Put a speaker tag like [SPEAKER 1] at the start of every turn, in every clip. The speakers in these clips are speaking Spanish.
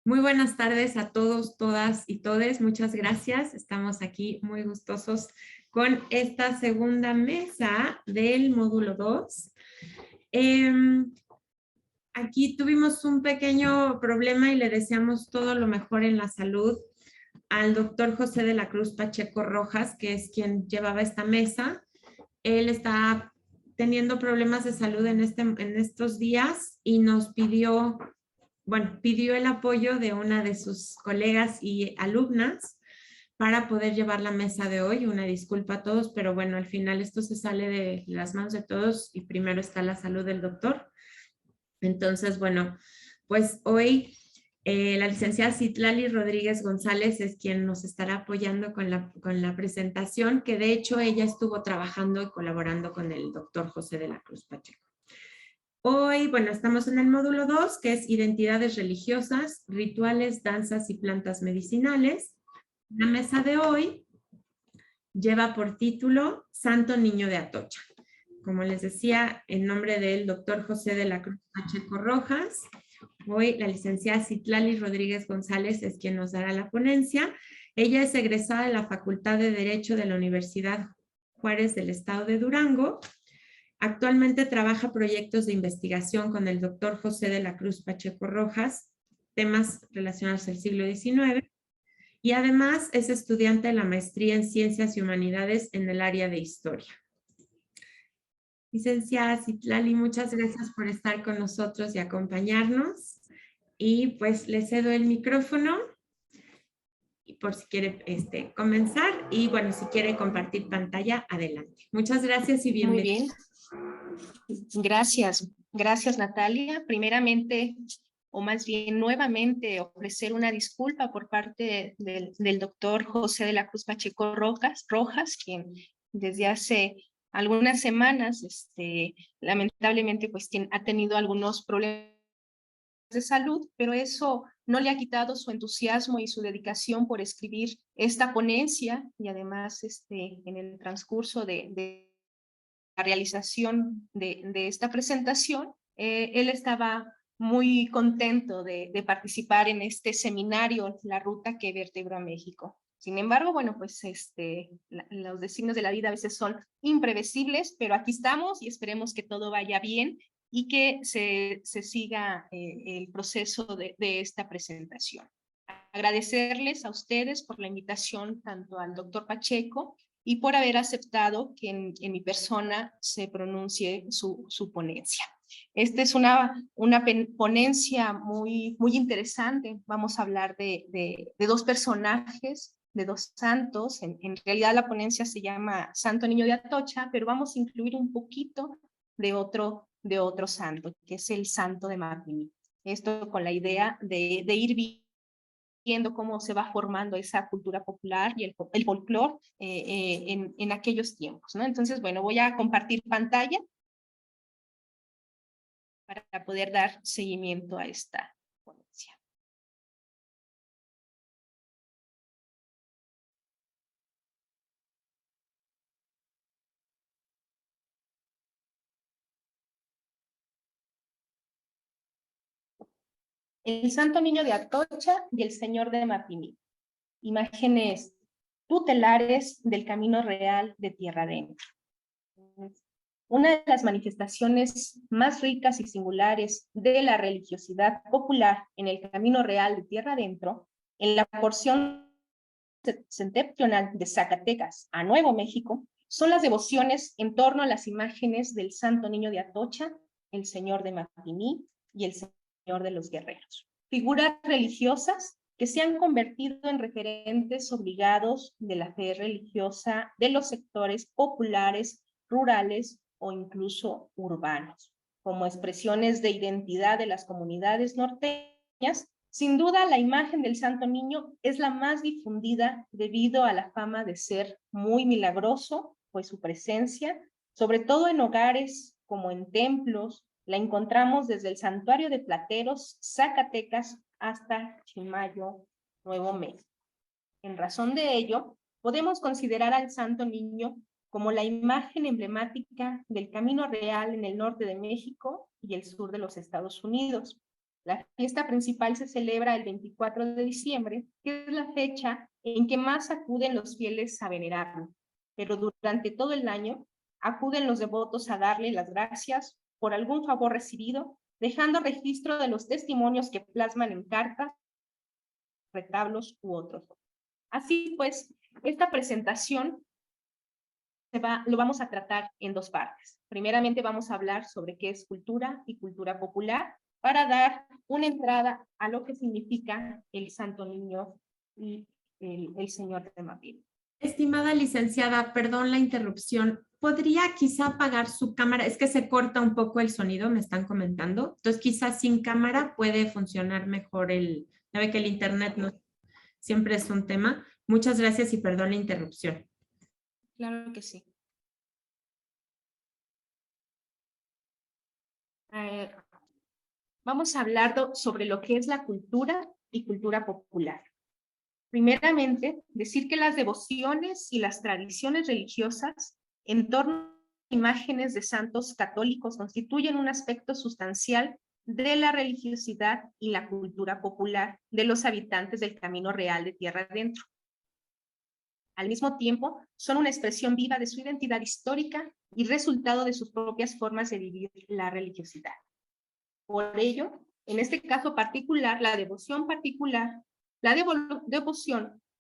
[SPEAKER 1] Muy buenas tardes a todos, todas y todes. Muchas gracias. Estamos aquí muy gustosos con esta segunda mesa del módulo 2. Aquí tuvimos un pequeño problema y le deseamos todo lo mejor en la salud al doctor José de la Cruz Pacheco Rojas, que es quien llevaba esta mesa. Él está teniendo problemas de salud en estos días y nos pidió el apoyo de una de sus colegas y alumnas para poder llevar la mesa de hoy. Una disculpa a todos, pero bueno, al final esto se sale de las manos de todos y primero está la salud del doctor. Entonces, bueno, pues hoy la licenciada Citlali Rodríguez González es quien nos estará apoyando con la presentación, que de hecho ella estuvo trabajando y colaborando con el doctor José de la Cruz Pacheco. Hoy, bueno, estamos en el módulo 2, que es identidades religiosas, rituales, danzas y plantas medicinales. La mesa de hoy lleva por título Santo Niño de Atocha. Como les decía, en nombre del doctor José de la Cruz Pacheco Rojas, hoy la licenciada Citlali Rodríguez González es quien nos dará la ponencia. Ella es egresada de la Facultad de Derecho de la Universidad Juárez del Estado de Durango. Actualmente trabaja proyectos de investigación con el doctor José de la Cruz Pacheco Rojas, temas relacionados al siglo XIX, y además es estudiante de la maestría en Ciencias y Humanidades en el área de Historia. Licenciada Citlali, muchas gracias por estar con nosotros y acompañarnos. Y pues le cedo el micrófono y por si quiere comenzar y bueno, si quiere compartir pantalla, adelante. Muchas gracias y bienvenida.
[SPEAKER 2] Muy bien. Gracias Natalia. Primeramente, o más bien nuevamente, ofrecer una disculpa por parte del doctor José de la Cruz Pacheco Rojas, quien desde hace algunas semanas, lamentablemente, pues ha tenido algunos problemas de salud, pero eso no le ha quitado su entusiasmo y su dedicación por escribir esta ponencia, y además en el transcurso de la realización de esta presentación, él estaba muy contento de participar en este seminario, La Ruta que Vertebró a México. Sin embargo, bueno, pues los designios de la vida a veces son imprevisibles, pero aquí estamos y esperemos que todo vaya bien y que se siga el proceso de esta presentación. Agradecerles a ustedes por la invitación, tanto al doctor Pacheco, y por haber aceptado que en mi persona se pronuncie su ponencia. Esta es una ponencia muy interesante. Vamos a hablar de dos personajes, de dos santos. En realidad la ponencia se llama Santo Niño de Atocha, pero vamos a incluir un poquito de otro santo, que es el Santo de Mapimí. Esto con la idea de ir viendo cómo se va formando esa cultura popular y el folclore en aquellos tiempos, ¿no? Entonces, bueno, voy a compartir pantalla para poder dar seguimiento a esta ponencia. El Santo Niño de Atocha y el Señor de Mapimí. Imágenes tutelares del camino real de tierra adentro. Una de las manifestaciones más ricas y singulares de la religiosidad popular en el camino real de tierra adentro, en la porción septentrional de Zacatecas a Nuevo México, son las devociones en torno a las imágenes del Santo Niño de Atocha, el Señor de Mapimí y el Señor de los Guerreros. Figuras religiosas que se han convertido en referentes obligados de la fe religiosa de los sectores populares, rurales o incluso urbanos. Como expresiones de identidad de las comunidades norteñas, sin duda la imagen del Santo Niño es la más difundida debido a la fama de ser muy milagroso, pues su presencia, sobre todo en hogares como en templos, la encontramos desde el santuario de Plateros, Zacatecas, hasta Chimayo, Nuevo México. En razón de ello, podemos considerar al Santo Niño como la imagen emblemática del camino real en el norte de México y el sur de los Estados Unidos. La fiesta principal se celebra el 24 de diciembre, que es la fecha en que más acuden los fieles a venerarlo, pero durante todo el año acuden los devotos a darle las gracias por algún favor recibido, dejando registro de los testimonios que plasman en cartas, retablos u otros. Así pues, esta presentación lo vamos a tratar en dos partes. Primeramente vamos a hablar sobre qué es cultura y cultura popular para dar una entrada a lo que significa el Santo Niño y el Señor de Mapil.
[SPEAKER 1] Estimada licenciada, perdón la interrupción. ¿Podría quizá apagar su cámara? Es que se corta un poco el sonido, me están comentando. Entonces, quizás sin cámara puede funcionar mejor ya ve que el internet no siempre es un tema. Muchas gracias y perdón la interrupción.
[SPEAKER 2] Claro que sí. Vamos a hablar sobre lo que es la cultura y cultura popular. Primeramente, decir que las devociones y las tradiciones religiosas en torno a imágenes de santos católicos constituyen un aspecto sustancial de la religiosidad y la cultura popular de los habitantes del camino real de tierra adentro. Al mismo tiempo, son una expresión viva de su identidad histórica y resultado de sus propias formas de vivir la religiosidad. Por ello, en este caso particular, la devoción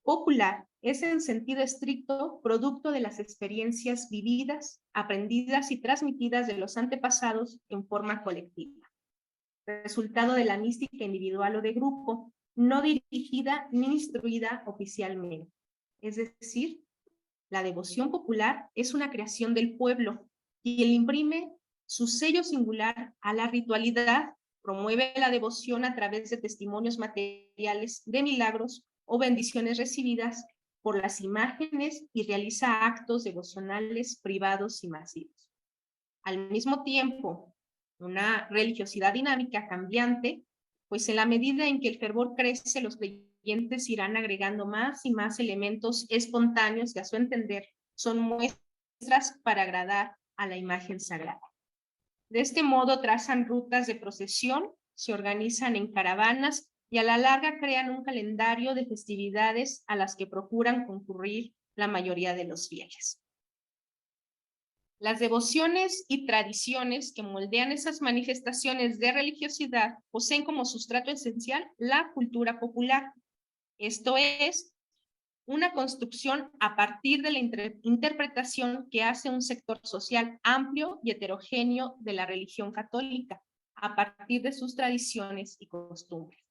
[SPEAKER 2] popular es en sentido estricto producto de las experiencias vividas, aprendidas y transmitidas de los antepasados en forma colectiva, resultado de la mística individual o de grupo, no dirigida ni instruida oficialmente. Es decir, la devoción popular es una creación del pueblo y le imprime su sello singular a la ritualidad, promueve la devoción a través de testimonios materiales de milagros o bendiciones recibidas por las imágenes y realiza actos devocionales privados y masivos. Al mismo tiempo, una religiosidad dinámica cambiante, pues en la medida en que el fervor crece, los creyentes irán agregando más y más elementos espontáneos que a su entender son muestras para agradar a la imagen sagrada. De este modo trazan rutas de procesión, se organizan en caravanas y a la larga crean un calendario de festividades a las que procuran concurrir la mayoría de los fieles. Las devociones y tradiciones que moldean esas manifestaciones de religiosidad poseen como sustrato esencial la cultura popular. Esto es, una construcción a partir de la interpretación que hace un sector social amplio y heterogéneo de la religión católica, a partir de sus tradiciones y costumbres,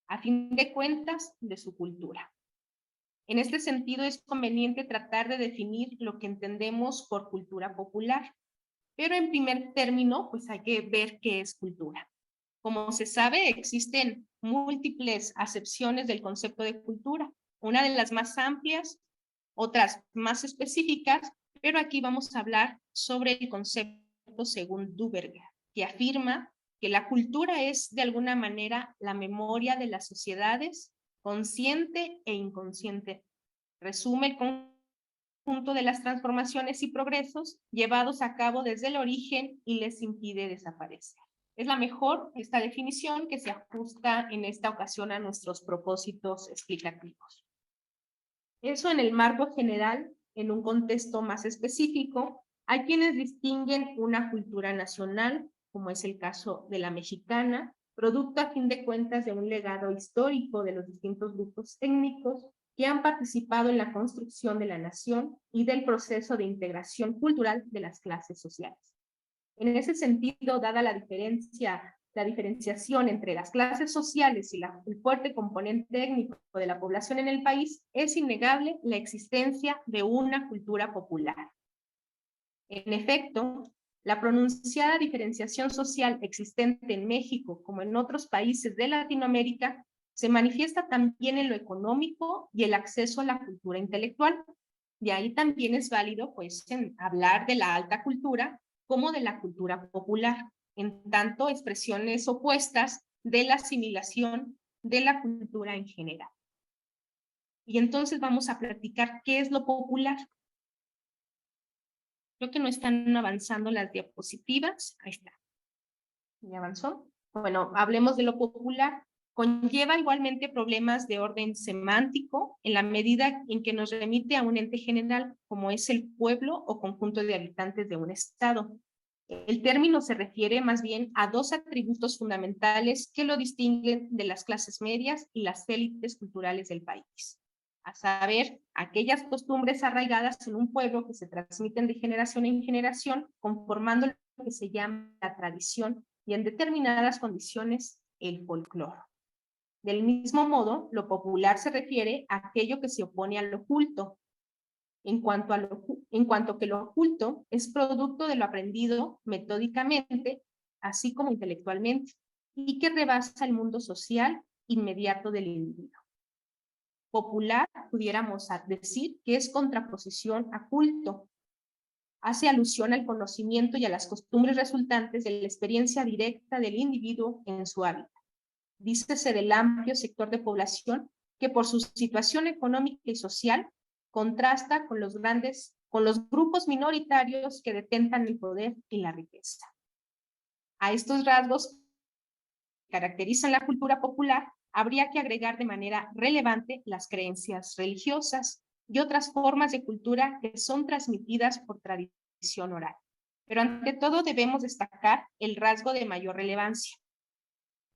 [SPEAKER 2] a fin de cuentas, de su cultura. En este sentido, es conveniente tratar de definir lo que entendemos por cultura popular, pero en primer término, pues hay que ver qué es cultura. Como se sabe, existen múltiples acepciones del concepto de cultura, una de las más amplias, otras más específicas, pero aquí vamos a hablar sobre el concepto según Duberger, que afirma que la cultura es de alguna manera la memoria de las sociedades, consciente e inconsciente. Resume el conjunto de las transformaciones y progresos llevados a cabo desde el origen y les impide desaparecer. Es la mejor esta definición que se ajusta en esta ocasión a nuestros propósitos explicativos. Eso en el marco general, en un contexto más específico, hay quienes distinguen una cultura nacional, como es el caso de la mexicana, producto a fin de cuentas de un legado histórico de los distintos grupos étnicos que han participado en la construcción de la nación y del proceso de integración cultural de las clases sociales. En ese sentido, dada la diferenciación entre las clases sociales y el fuerte componente étnico de la población en el país, es innegable la existencia de una cultura popular. En efecto, la pronunciada diferenciación social existente en México como en otros países de Latinoamérica se manifiesta también en lo económico y el acceso a la cultura intelectual. De ahí también es válido, pues, hablar de la alta cultura como de la cultura popular, en tanto expresiones opuestas de la asimilación de la cultura en general. Y entonces vamos a platicar qué es lo popular. Creo que no están avanzando las diapositivas. Ahí está. ¿Ya avanzó? Bueno, hablemos de lo popular. Conlleva igualmente problemas de orden semántico en la medida en que nos remite a un ente general, como es el pueblo o conjunto de habitantes de un estado. El término se refiere más bien a dos atributos fundamentales que lo distinguen de las clases medias y las élites culturales del país, a saber, aquellas costumbres arraigadas en un pueblo que se transmiten de generación en generación, conformando lo que se llama la tradición y en determinadas condiciones el folclore. Del mismo modo, lo popular se refiere a aquello que se opone a lo culto, en cuanto que lo oculto es producto de lo aprendido metódicamente, así como intelectualmente, y que rebasa el mundo social inmediato del individuo. Popular, pudiéramos decir que es contraposición a culto, hace alusión al conocimiento y a las costumbres resultantes de la experiencia directa del individuo en su hábitat. Dícese del amplio sector de población que por su situación económica y social contrasta con los grupos minoritarios que detentan el poder y la riqueza. A estos rasgos que caracterizan la cultura popular, habría que agregar de manera relevante las creencias religiosas y otras formas de cultura que son transmitidas por tradición oral. Pero ante todo debemos destacar el rasgo de mayor relevancia.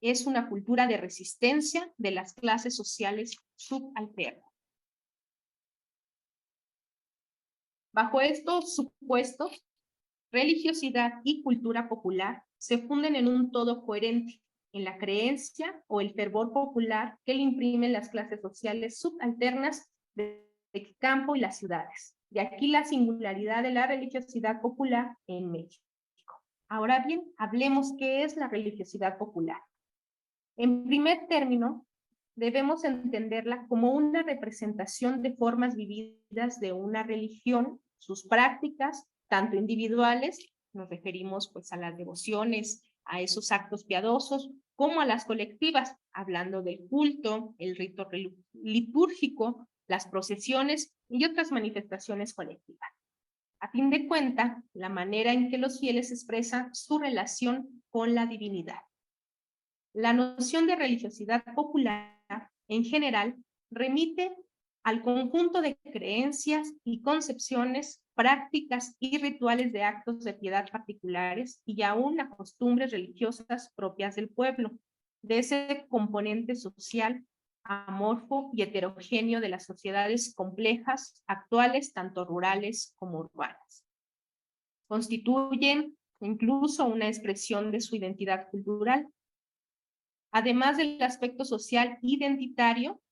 [SPEAKER 2] Es una cultura de resistencia de las clases sociales subalternas. Bajo estos supuestos, religiosidad y cultura popular se funden en un todo coherente, en la creencia o el fervor popular que le imprimen las clases sociales subalternas del campo y las ciudades. De aquí la singularidad de la religiosidad popular en México. Ahora bien, hablemos qué es la religiosidad popular. En primer término, debemos entenderla como una representación de formas vividas de una religión, sus prácticas, tanto individuales, nos referimos pues a las devociones, a esos actos piadosos, como a las colectivas, hablando del culto, el rito litúrgico, las procesiones y otras manifestaciones colectivas. A fin de cuentas, la manera en que los fieles expresan su relación con la divinidad. La noción de religiosidad popular, en general, remite al conjunto de creencias y concepciones, prácticas y rituales de actos de piedad particulares y aún a costumbres religiosas propias del pueblo, de ese componente social amorfo y heterogéneo de las sociedades complejas actuales, tanto rurales como urbanas. Constituyen incluso una expresión de su identidad cultural. Además del aspecto social identitario,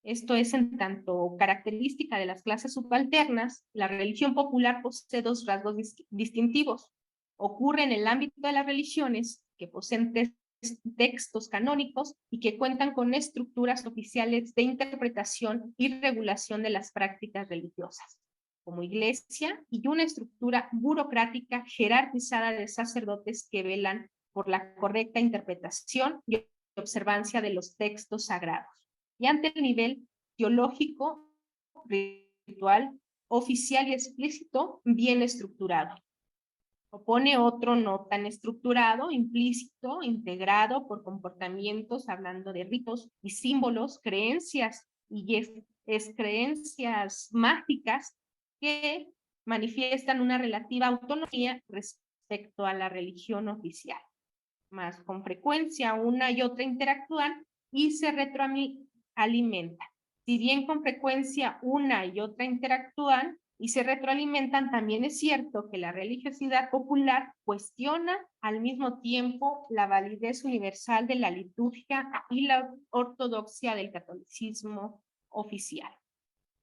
[SPEAKER 2] esto es en tanto característica de las clases subalternas, la religión popular posee dos rasgos distintivos. Ocurre en el ámbito de las religiones que poseen textos canónicos y que cuentan con estructuras oficiales de interpretación y regulación de las prácticas religiosas, como iglesia, y una estructura burocrática jerarquizada de sacerdotes que velan por la correcta interpretación y observancia de los textos sagrados, y ante el nivel teológico, ritual, oficial y explícito bien estructurado. Opone otro no tan estructurado, implícito, integrado por comportamientos, hablando de ritos y símbolos, creencias y creencias mágicas que manifiestan una relativa autonomía respecto a la religión oficial. Más con frecuencia una y otra interactúan y se retroalimentan. Si bien con frecuencia una y otra interactúan y se retroalimentan, también es cierto que la religiosidad popular cuestiona al mismo tiempo la validez universal de la liturgia y la ortodoxia del catolicismo oficial.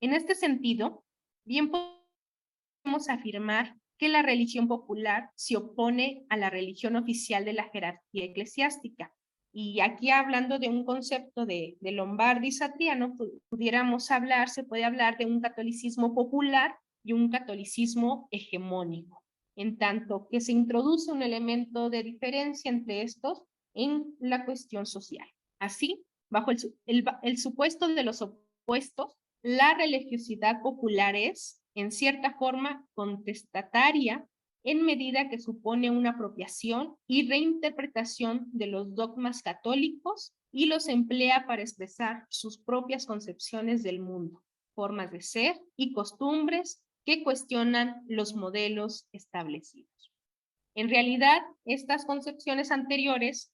[SPEAKER 2] En este sentido, bien podemos afirmar que la religión popular se opone a la religión oficial de la jerarquía eclesiástica. Y aquí hablando de un concepto de Lombardi y Satriano, se puede hablar de un catolicismo popular y un catolicismo hegemónico, en tanto que se introduce un elemento de diferencia entre estos en la cuestión social. Así, bajo el supuesto de los opuestos, la religiosidad popular es, en cierta forma, contestataria en medida que supone una apropiación y reinterpretación de los dogmas católicos y los emplea para expresar sus propias concepciones del mundo, formas de ser y costumbres que cuestionan los modelos establecidos. En realidad, estas concepciones anteriores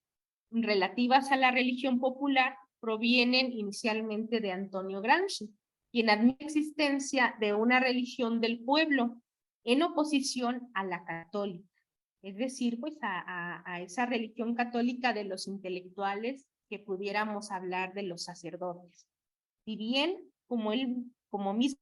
[SPEAKER 2] relativas a la religión popular provienen inicialmente de Antonio Gramsci, quien admite la existencia de una religión del pueblo en oposición a la católica, es decir, pues a esa religión católica de los intelectuales que pudiéramos hablar de los sacerdotes. Si bien, como mismo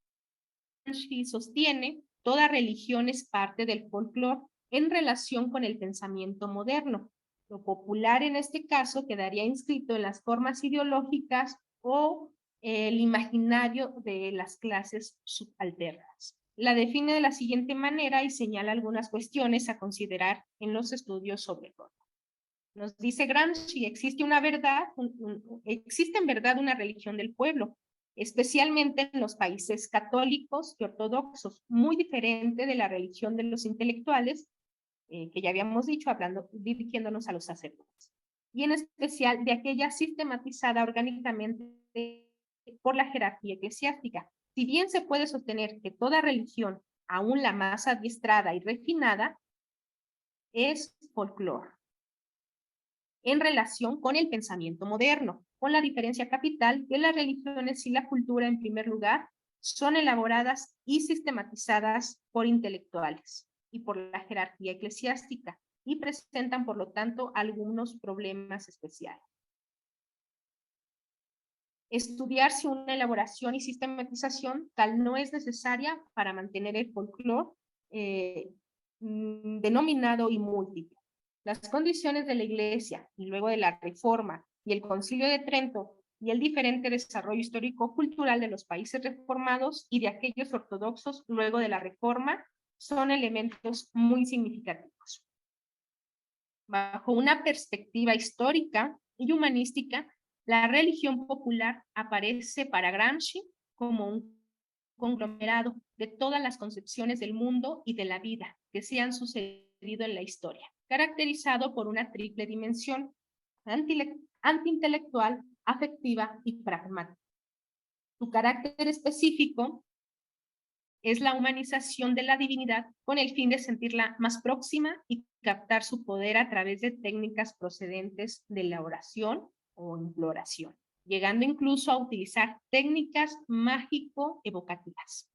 [SPEAKER 2] sostiene, toda religión es parte del folclore en relación con el pensamiento moderno. Lo popular en este caso quedaría inscrito en las formas ideológicas o el imaginario de las clases subalternas. La define de la siguiente manera y señala algunas cuestiones a considerar en los estudios sobre todo. Nos dice Gramsci, existe en verdad una religión del pueblo, especialmente en los países católicos y ortodoxos, muy diferente de la religión de los intelectuales, que ya habíamos dicho, dirigiéndonos a los sacerdotes, y en especial de aquella sistematizada orgánicamente por la jerarquía eclesiástica. Si bien se puede sostener que toda religión, aún la más adiestrada y refinada, es folclore en relación con el pensamiento moderno, con la diferencia capital que las religiones y la cultura, en primer lugar, son elaboradas y sistematizadas por intelectuales y por la jerarquía eclesiástica, y presentan, por lo tanto, algunos problemas especiales. Estudiar si una elaboración y sistematización tal no es necesaria para mantener el folclore denominado y múltiple. Las condiciones de la Iglesia y luego de la Reforma y el Concilio de Trento y el diferente desarrollo histórico-cultural de los países reformados y de aquellos ortodoxos luego de la Reforma son elementos muy significativos. Bajo una perspectiva histórica y humanística, la religión popular aparece para Gramsci como un conglomerado de todas las concepciones del mundo y de la vida que se han sucedido en la historia, caracterizado por una triple dimensión: antiintelectual, afectiva y pragmática. Su carácter específico es la humanización de la divinidad con el fin de sentirla más próxima y captar su poder a través de técnicas procedentes de la oración o imploración, llegando incluso a utilizar técnicas mágico-evocativas.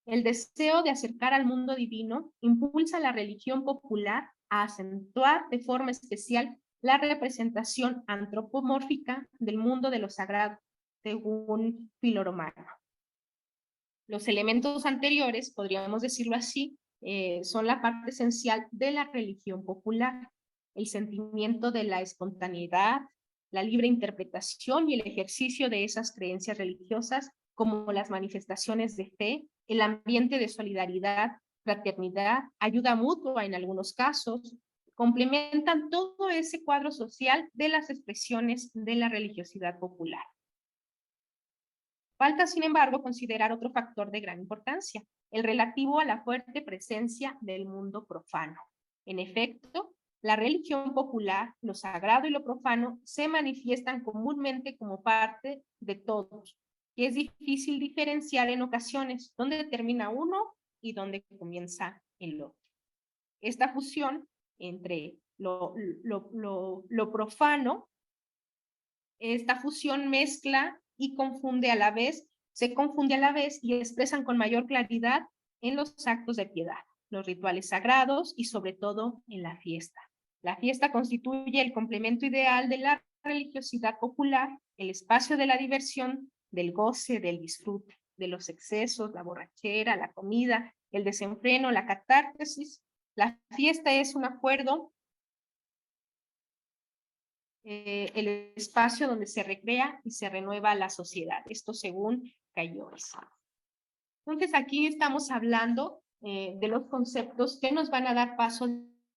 [SPEAKER 2] El deseo de acercar al mundo divino impulsa a la religión popular a acentuar de forma especial la representación antropomórfica del mundo de lo sagrado, según Filoromano. Los elementos anteriores, podríamos decirlo así, son la parte esencial de la religión popular: el sentimiento de la espontaneidad, la libre interpretación y el ejercicio de esas creencias religiosas, como las manifestaciones de fe, el ambiente de solidaridad, fraternidad, ayuda mutua en algunos casos, complementan todo ese cuadro social de las expresiones de la religiosidad popular. Falta, sin embargo, considerar otro factor de gran importancia, el relativo a la fuerte presencia del mundo profano. En efecto, la religión popular, lo sagrado y lo profano se manifiestan comúnmente como parte de todos, y es difícil diferenciar en ocasiones dónde termina uno y dónde comienza el otro. Esta fusión entre lo profano, esta fusión mezcla y se confunde a la vez y expresan con mayor claridad en los actos de piedad, los rituales sagrados y sobre todo en la fiesta. La fiesta constituye el complemento ideal de la religiosidad popular, el espacio de la diversión, del goce, del disfrute, de los excesos, la borrachera, la comida, el desenfreno, la catarsis. La fiesta es un acuerdo, el espacio donde se recrea y se renueva la sociedad. Esto según Caillois. Entonces aquí estamos hablando de los conceptos que nos van a dar paso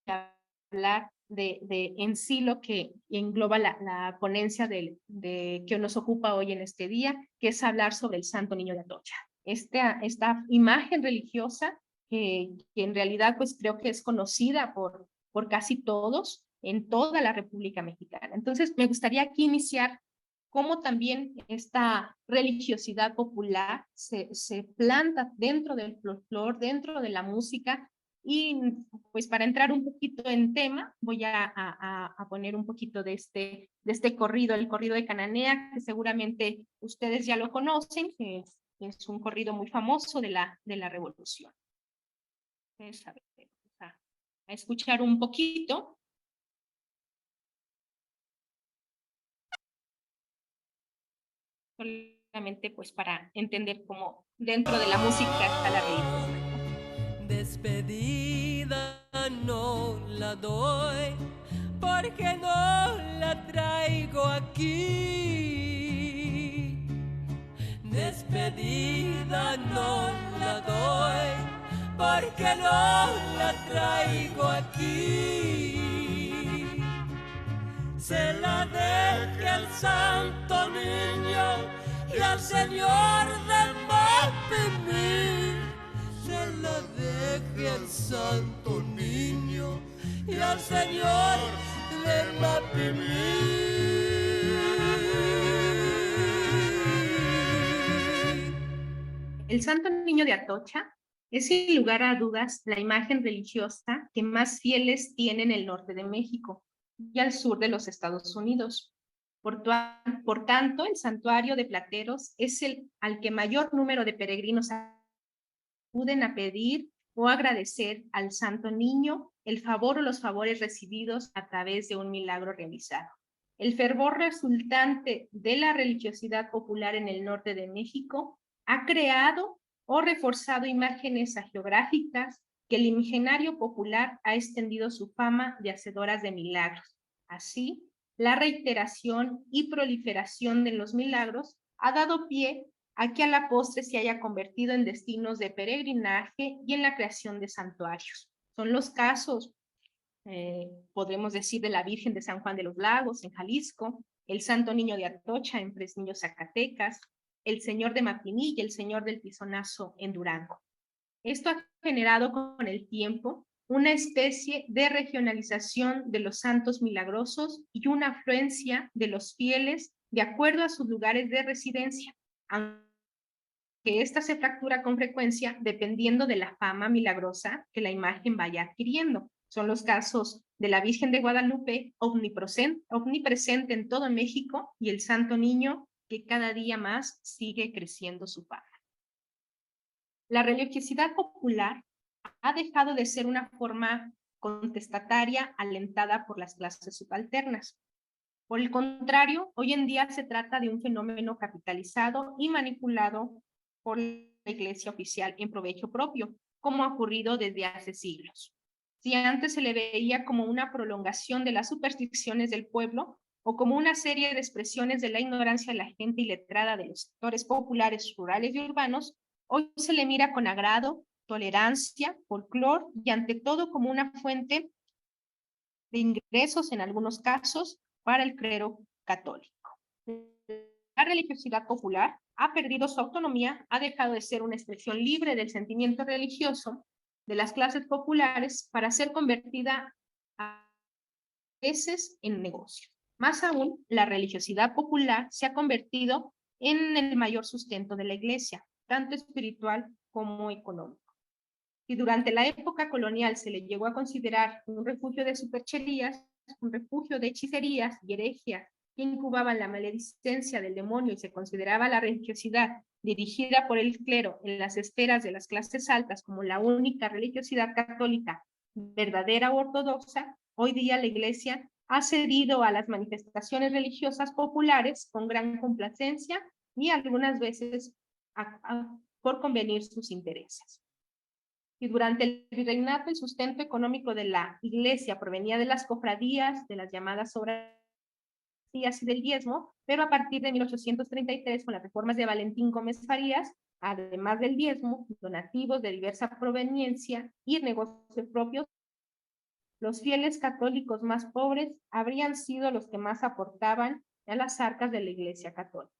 [SPEAKER 2] a hablar de en sí lo que engloba la ponencia que nos ocupa hoy en este día, que es hablar sobre el Santo Niño de Atocha. Esta imagen religiosa que en realidad pues creo que es conocida por casi todos en toda la República Mexicana. Entonces me gustaría aquí iniciar cómo también esta religiosidad popular se planta dentro del folclore, dentro de la música. Y pues para entrar un poquito en tema, voy a poner un poquito de este corrido, el corrido de Cananea, que seguramente ustedes ya lo conocen, que es un corrido muy famoso de la Revolución. Entonces, a ver, vamos a escuchar un poquito. Solamente pues para entender cómo dentro de la música está la religiosidad.
[SPEAKER 3] Despedida no la doy porque no la traigo aquí. Despedida no la doy porque no la traigo aquí. Se la deje al Santo Niño y al Señor del Mapimí. Se la deje al Santo Niño y al Señor del Mapimí.
[SPEAKER 2] El Santo Niño de Atocha es sin lugar a dudas la imagen religiosa que más fieles tiene en el norte de México y al sur de los Estados Unidos. Por tanto, el santuario de Plateros es el al que mayor número de peregrinos acuden a pedir o agradecer al Santo Niño el favor o los favores recibidos a través de un milagro realizado. El fervor resultante de la religiosidad popular en el norte de México ha creado o reforzado imágenes hagiográficas que el imaginario popular ha extendido su fama de hacedoras de milagros. Así, la reiteración y proliferación de los milagros ha dado pie a que a la postre se haya convertido en destinos de peregrinaje y en la creación de santuarios. Son los casos, podremos decir, de la Virgen de San Juan de los Lagos en Jalisco, el Santo Niño de Atocha en Fresnillo, Zacatecas, el Señor de Mapimí y el Señor del Tizonazo en Durango. Esto ha generado con el tiempo una especie de regionalización de los santos milagrosos y una afluencia de los fieles de acuerdo a sus lugares de residencia, aunque esta se fractura con frecuencia dependiendo de la fama milagrosa que la imagen vaya adquiriendo. Son los casos de la Virgen de Guadalupe, omnipresente en todo México, y el Santo Niño, que cada día más sigue creciendo su fama. La religiosidad popular ha dejado de ser una forma contestataria alentada por las clases subalternas. Por el contrario, hoy en día se trata de un fenómeno capitalizado y manipulado por la Iglesia oficial en provecho propio, como ha ocurrido desde hace siglos. Si antes se le veía como una prolongación de las supersticiones del pueblo o como una serie de expresiones de la ignorancia de la gente iletrada de los sectores populares, rurales y urbanos, hoy se le mira con agrado, tolerancia, folclor y ante todo como una fuente de ingresos en algunos casos para el clero católico. La religiosidad popular ha perdido su autonomía, ha dejado de ser una expresión libre del sentimiento religioso de las clases populares para ser convertida a veces en negocio. Más aún, la religiosidad popular se ha convertido en el mayor sustento de la Iglesia, tanto espiritual como económico. Y durante la época colonial se le llegó a considerar un refugio de supercherías, un refugio de hechicerías y herejías que incubaban la maledicencia del demonio y se consideraba la religiosidad dirigida por el clero en las esferas de las clases altas como la única religiosidad católica verdadera o ortodoxa, hoy día la Iglesia ha cedido a las manifestaciones religiosas populares con gran complacencia y algunas veces por convenir sus intereses. Y durante el virreinato el sustento económico de la Iglesia provenía de las cofradías, de las llamadas obras y del diezmo, pero a partir de 1833, con las reformas de Valentín Gómez Farías, además del diezmo, donativos de diversa proveniencia y negocios propios, los fieles católicos más pobres habrían sido los que más aportaban a las arcas de la Iglesia católica.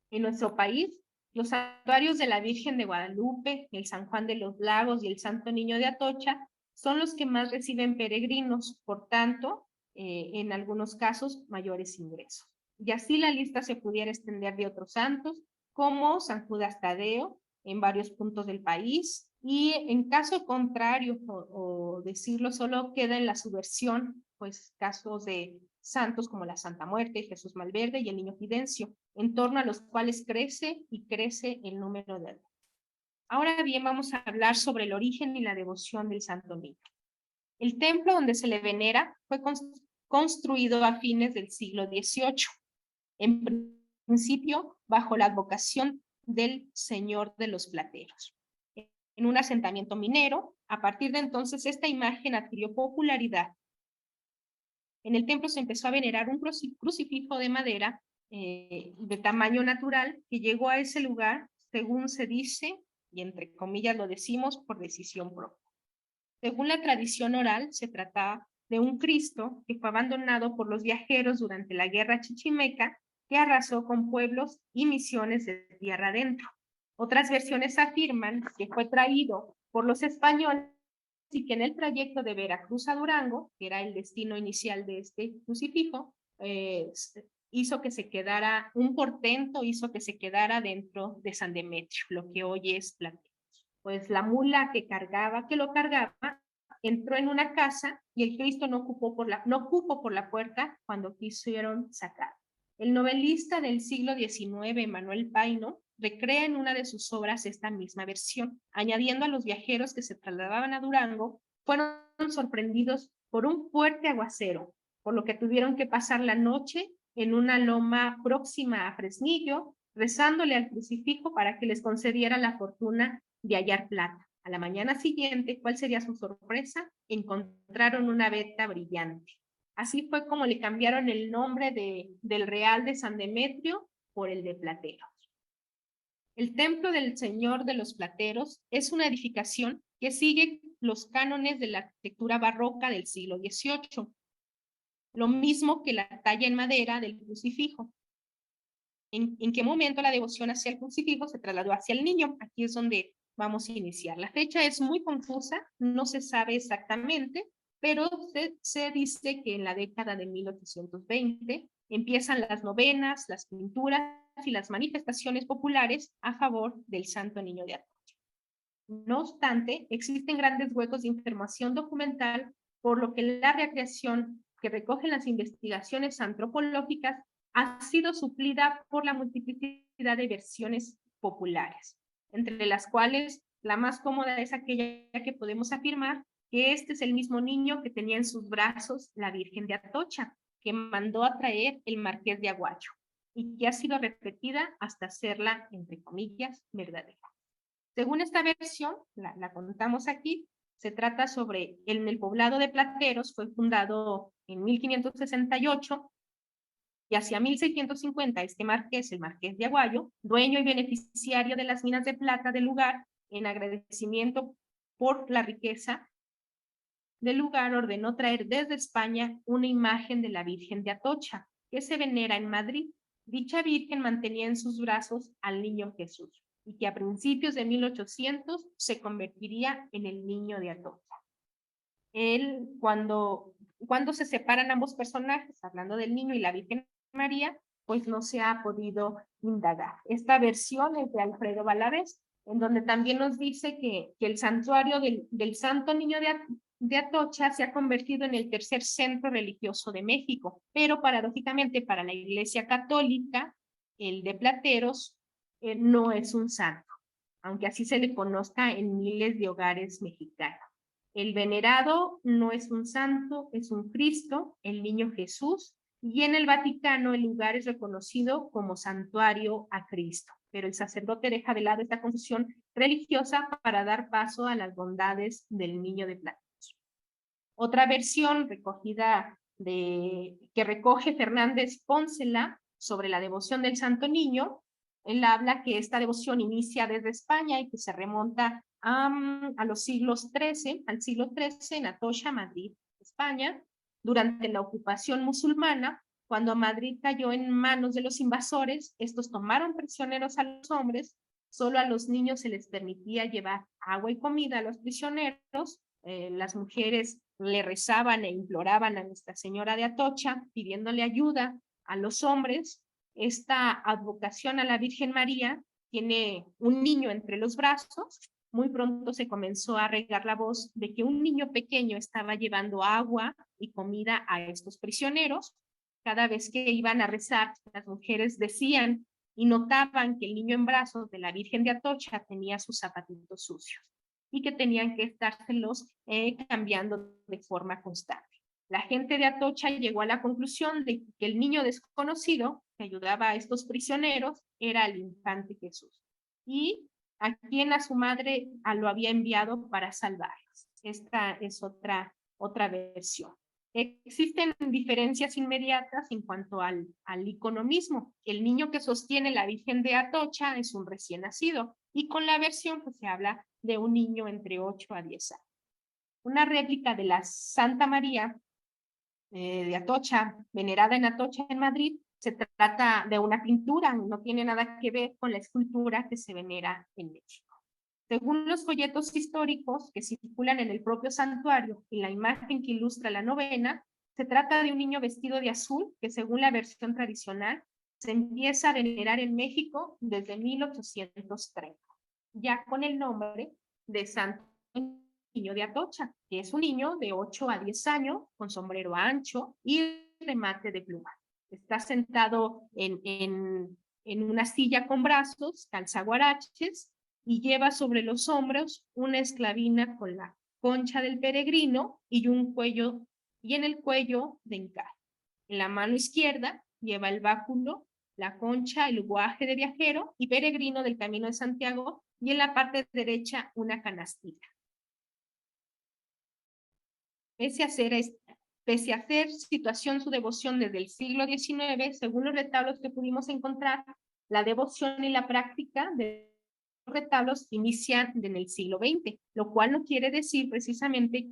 [SPEAKER 2] En nuestro país, Los santuarios de la Virgen de Guadalupe, el San Juan de los Lagos y el Santo Niño de Atocha son los que más reciben peregrinos, por tanto, en algunos casos, mayores ingresos. Y así la lista se pudiera extender de otros santos, como San Judas Tadeo, en varios puntos del país, y en caso contrario, o decirlo, solo queda en la subversión, pues casos de santos como la Santa Muerte, Jesús Malverde y el Niño Fidencio, en torno a los cuales crece y crece el número de adeptos. Ahora bien, vamos a hablar sobre el origen y la devoción del Santo Niño. El templo donde se le venera fue construido a fines del siglo XVIII, en principio bajo la advocación del Señor de los Plateros, en un asentamiento minero. A partir de entonces, esta imagen adquirió popularidad. En el templo se empezó a venerar un crucifijo de madera de tamaño natural que llegó a ese lugar, según se dice, y entre comillas lo decimos, por decisión propia. Según la tradición oral, se trataba de un Cristo que fue abandonado por los viajeros durante la guerra chichimeca, que arrasó con pueblos y misiones de tierra adentro. Otras versiones afirman que fue traído por los españoles y que en el trayecto de Veracruz a Durango, que era el destino inicial de este crucifijo, hizo que se quedara, un portento hizo que se quedara dentro de San Demetrio, lo que hoy es Plateros. Pues la mula que lo cargaba, entró en una casa y el Cristo no cupo por la puerta cuando quisieron sacar. El novelista del siglo XIX, Manuel Paino, recrea en una de sus obras esta misma versión, añadiendo a los viajeros que se trasladaban a Durango, fueron sorprendidos por un fuerte aguacero, por lo que tuvieron que pasar la noche en una loma próxima a Fresnillo, rezándole al crucifijo para que les concediera la fortuna de hallar plata. A la mañana siguiente, ¿cuál sería su sorpresa? Encontraron una veta brillante. Así fue como le cambiaron el nombre del Real de San Demetrio por el de Plateros. El Templo del Señor de los Plateros es una edificación que sigue los cánones de la arquitectura barroca del siglo XVIII, lo mismo que la talla en madera del crucifijo. ¿En qué momento la devoción hacia el crucifijo se trasladó hacia el niño? Aquí es donde vamos a iniciar. La fecha es muy confusa, no se sabe exactamente, pero se dice que en la década de 1820 empiezan las novenas, las pinturas y las manifestaciones populares a favor del Santo Niño de Atocha. No obstante, existen grandes huecos de información documental, por lo que la recreación que recogen las investigaciones antropológicas ha sido suplida por la multiplicidad de versiones populares, entre las cuales la más cómoda es aquella que podemos afirmar que este es el mismo niño que tenía en sus brazos la Virgen de Atocha, que mandó a traer el Marqués de Aguayo, y que ha sido repetida hasta hacerla, entre comillas, verdadera. Según esta versión, la contamos aquí, se trata sobre en el poblado de Plateros, fue fundado en 1568, y hacia 1650 este marqués, el Marqués de Aguayo, dueño y beneficiario de las minas de plata del lugar, en agradecimiento por la riqueza del lugar, ordenó traer desde España una imagen de la Virgen de Atocha, que se venera en Madrid. Dicha Virgen mantenía en sus brazos al niño Jesús, y que a principios de 1800 se convertiría en el niño de Atocha. Cuando se separan ambos personajes, hablando del niño y la Virgen María, pues no se ha podido indagar. Esta versión es de Alfredo Valadez, en donde también nos dice que el santuario del Santo Niño de Atocha se ha convertido en el tercer centro religioso de México, pero paradójicamente para la Iglesia Católica, el de Plateros no es un santo, aunque así se le conozca en miles de hogares mexicanos. El venerado no es un santo, es un Cristo, el niño Jesús, y en el Vaticano el lugar es reconocido como santuario a Cristo, pero el sacerdote deja de lado esta confusión religiosa para dar paso a las bondades del niño de Plateros. Otra versión que recoge Fernández Póncela sobre la devoción del Santo Niño, él habla que esta devoción inicia desde España y que se remonta a los siglos XIII, al siglo XIII en Atocha, Madrid, España, durante la ocupación musulmana. Cuando Madrid cayó en manos de los invasores, estos tomaron prisioneros a los hombres Solo a los niños se les permitía llevar agua y comida a los prisioneros. Las mujeres le rezaban e imploraban a Nuestra Señora de Atocha, pidiéndole ayuda a los hombres. Esta advocación a la Virgen María tiene un niño entre los brazos. Muy pronto se comenzó a regar la voz de que un niño pequeño estaba llevando agua y comida a estos prisioneros. Cada vez que iban a rezar, las mujeres decían y notaban que el niño en brazos de la Virgen de Atocha tenía sus zapatitos sucios y que tenían que estárselos cambiando de forma constante. La gente de Atocha llegó a la conclusión de que el niño desconocido que ayudaba a estos prisioneros era el infante Jesús, y a quien a su madre lo había enviado para salvarlos. Esta es otra versión. Existen diferencias inmediatas en cuanto al icono mismo. El niño que sostiene la Virgen de Atocha es un recién nacido, y con la versión pues se habla de un niño entre 8 a 10 años. Una réplica de la Santa María de Atocha, venerada en Atocha, en Madrid, se trata de una pintura, no tiene nada que ver con la escultura que se venera en México. Según los folletos históricos que circulan en el propio santuario y la imagen que ilustra la novena, se trata de un niño vestido de azul que, según la versión tradicional, se empieza a venerar en México desde 1830, ya con el nombre de Santo Niño de Atocha, que es un niño de 8 a 10 años, con sombrero ancho y remate de pluma. Está sentado en una silla con brazos, calza guaraches, y lleva sobre los hombros una esclavina con la concha del peregrino y en el cuello de encaje. En la mano izquierda lleva el báculo, la concha, el guaje de viajero y peregrino del Camino de Santiago, y en la parte derecha una canastilla. Pese a ser situación su devoción desde el siglo XIX, según los retablos que pudimos encontrar, la devoción y la práctica de retablos inician en el siglo XX, lo cual no quiere decir precisamente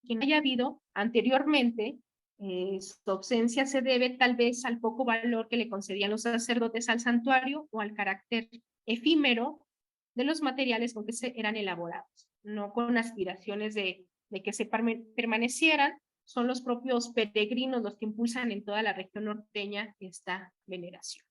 [SPEAKER 2] que no haya habido anteriormente. Su ausencia se debe tal vez al poco valor que le concedían los sacerdotes al santuario o al carácter efímero de los materiales con que eran elaborados, no con aspiraciones de que se permanecieran. Son los propios peregrinos los que impulsan en toda la región norteña esta veneración.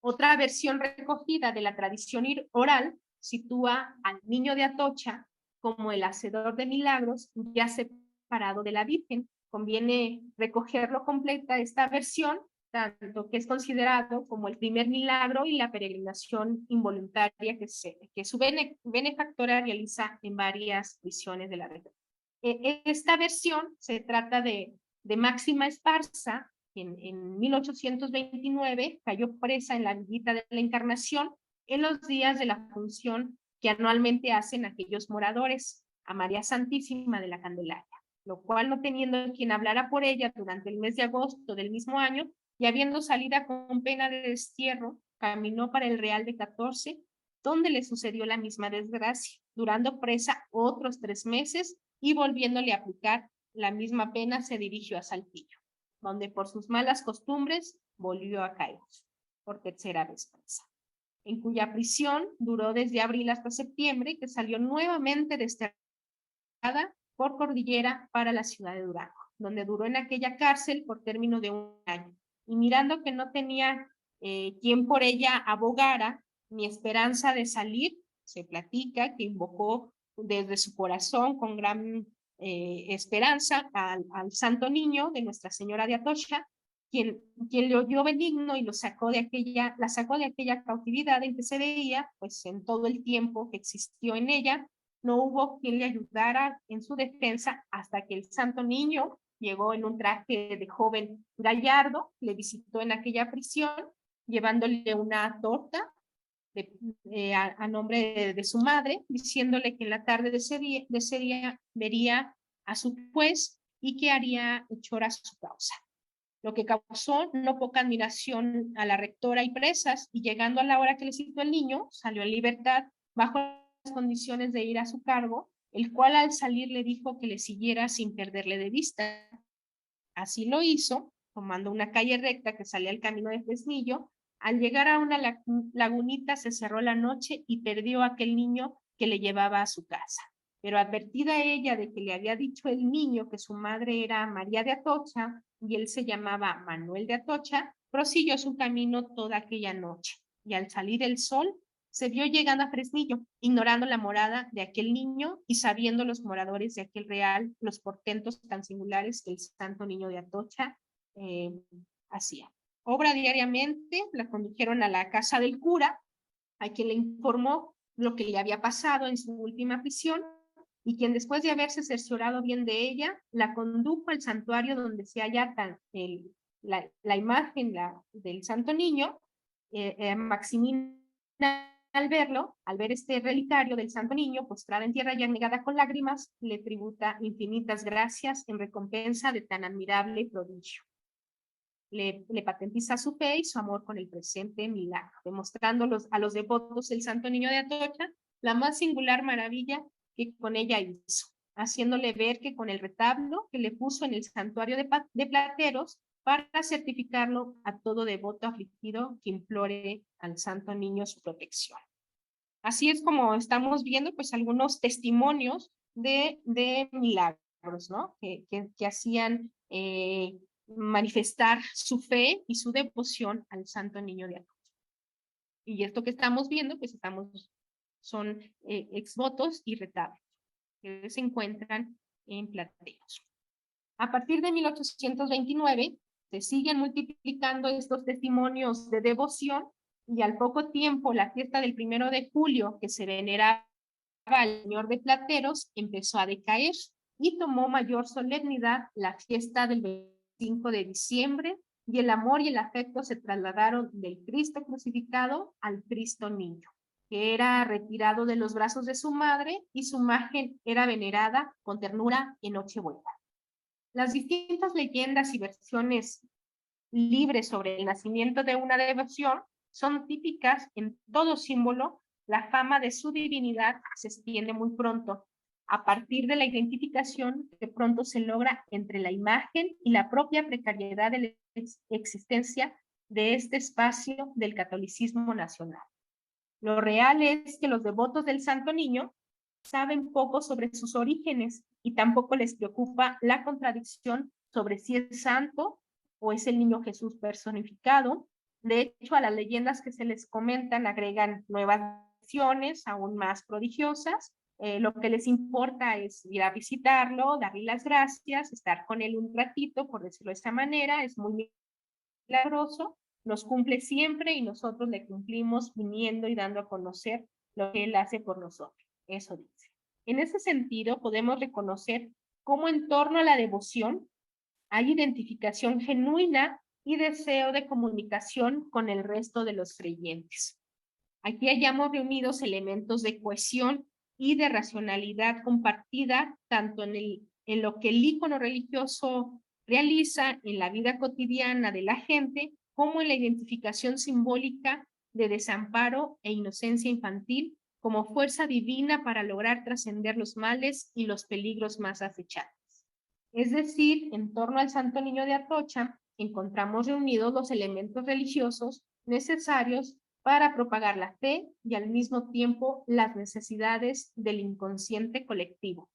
[SPEAKER 2] Otra versión recogida de la tradición oral sitúa al niño de Atocha como el hacedor de milagros, ya separado de la Virgen. Conviene recogerlo completa esta versión, tanto que es considerado como el primer milagro y la peregrinación involuntaria que su benefactora realiza en varias visiones de la región. Esta versión se trata de Máxima Esparza, en 1829 cayó presa en la Villita de la Encarnación en los días de la función que anualmente hacen aquellos moradores a María Santísima de la Candelaria, lo cual, no teniendo quien hablara por ella durante el mes de agosto del mismo año y habiendo salido con pena de destierro, caminó para el Real de 14, donde le sucedió la misma desgracia, durando presa otros 3 meses y volviéndole a aplicar la misma pena, se dirigió a Saltillo, donde por sus malas costumbres volvió a caer por tercera vez presa, en cuya prisión duró desde abril hasta septiembre, que salió nuevamente desterrada por cordillera para la ciudad de Durango, donde duró en aquella cárcel por término de 1 año, y mirando que no tenía quien por ella abogara, ni esperanza de salir, se platica que invocó desde su corazón con gran esperanza al Santo Niño de Nuestra Señora de Atocha, quien le oyó benigno y la sacó de aquella cautividad en que se veía. Pues en todo el tiempo que existió en ella, no hubo quien le ayudara en su defensa, hasta que el Santo Niño llegó en un traje de joven gallardo, le visitó en aquella prisión, llevándole una torta a nombre de su madre, diciéndole que en la tarde de ese día vería a su juez y que haría hechor a su causa, lo que causó no poca admiración a la rectora y presas, y llegando a la hora que le citó el niño, salió en libertad bajo las condiciones de ir a su cargo, el cual al salir le dijo que le siguiera sin perderle de vista. Así lo hizo, tomando una calle recta que salía al camino de Fresnillo, Al llegar a una lagunita se cerró la noche y perdió a aquel niño que le llevaba a su casa. Pero advertida ella de que le había dicho el niño que su madre era María de Atocha y él se llamaba Manuel de Atocha, prosiguió su camino toda aquella noche. Y al salir el sol, se vio llegando a Fresnillo, ignorando la morada de aquel niño y sabiendo los moradores de aquel real los portentos tan singulares que el santo niño de Atocha hacía. Obra diariamente, la condujeron a la casa del cura, a quien le informó lo que le había pasado en su última prisión, y quien después de haberse cerciorado bien de ella, la condujo al santuario donde se halla la imagen del santo niño. Maximina, al verlo, al ver este relicario del santo niño postrada en tierra y anegada con lágrimas, le tributa infinitas gracias en recompensa de tan admirable prodigio. Le patentiza su fe y su amor con el presente milagro, demostrando a los devotos el santo niño de Atocha la más singular maravilla que con ella hizo, haciéndole ver que con el retablo que le puso en el santuario de Plateros, para certificarlo a todo devoto afligido que implore al santo niño su protección. Así es como estamos viendo pues algunos testimonios de milagros, ¿no? Que hacían manifestar su fe y su devoción al santo niño de Atocha. Y esto que estamos viendo, pues son exvotos y retablos que se encuentran en Plateros. A partir de 1829 se siguen multiplicando estos testimonios de devoción y al poco tiempo la fiesta del 1 de julio que se veneraba al Señor de Plateros empezó a decaer y tomó mayor solemnidad la fiesta del 25 de diciembre y el amor y el afecto se trasladaron del Cristo crucificado al Cristo niño, que era retirado de los brazos de su madre y su imagen era venerada con ternura en Nochebuena. Las distintas leyendas y versiones libres sobre el nacimiento de una devoción son típicas en todo símbolo. La fama de su divinidad se extiende muy pronto, a partir de la identificación que pronto se logra entre la imagen y la propia precariedad de la existencia de este espacio del catolicismo nacional. Lo real es que los devotos del Santo Niño saben poco sobre sus orígenes y tampoco les preocupa la contradicción sobre si es santo o es el niño Jesús personificado. De hecho, a las leyendas que se les comentan agregan nuevas versiones aún más prodigiosas. Lo que les importa es ir a visitarlo, darle las gracias, estar con él un ratito, por decirlo de esta manera, es muy milagroso, nos cumple siempre y nosotros le cumplimos viniendo y dando a conocer lo que él hace por nosotros. Eso dice. En ese sentido, podemos reconocer cómo en torno a la devoción hay identificación genuina y deseo de comunicación con el resto de los creyentes. Aquí hallamos reunidos elementos de cohesión y de racionalidad compartida, tanto en lo que el ícono religioso realiza en la vida cotidiana de la gente, como en la identificación simbólica de desamparo e inocencia infantil como fuerza divina para lograr trascender los males y los peligros más acechantes. Es decir, en torno al Santo Niño de Atocha encontramos reunidos los elementos religiosos necesarios para propagar la fe y al mismo tiempo las necesidades del inconsciente colectivo.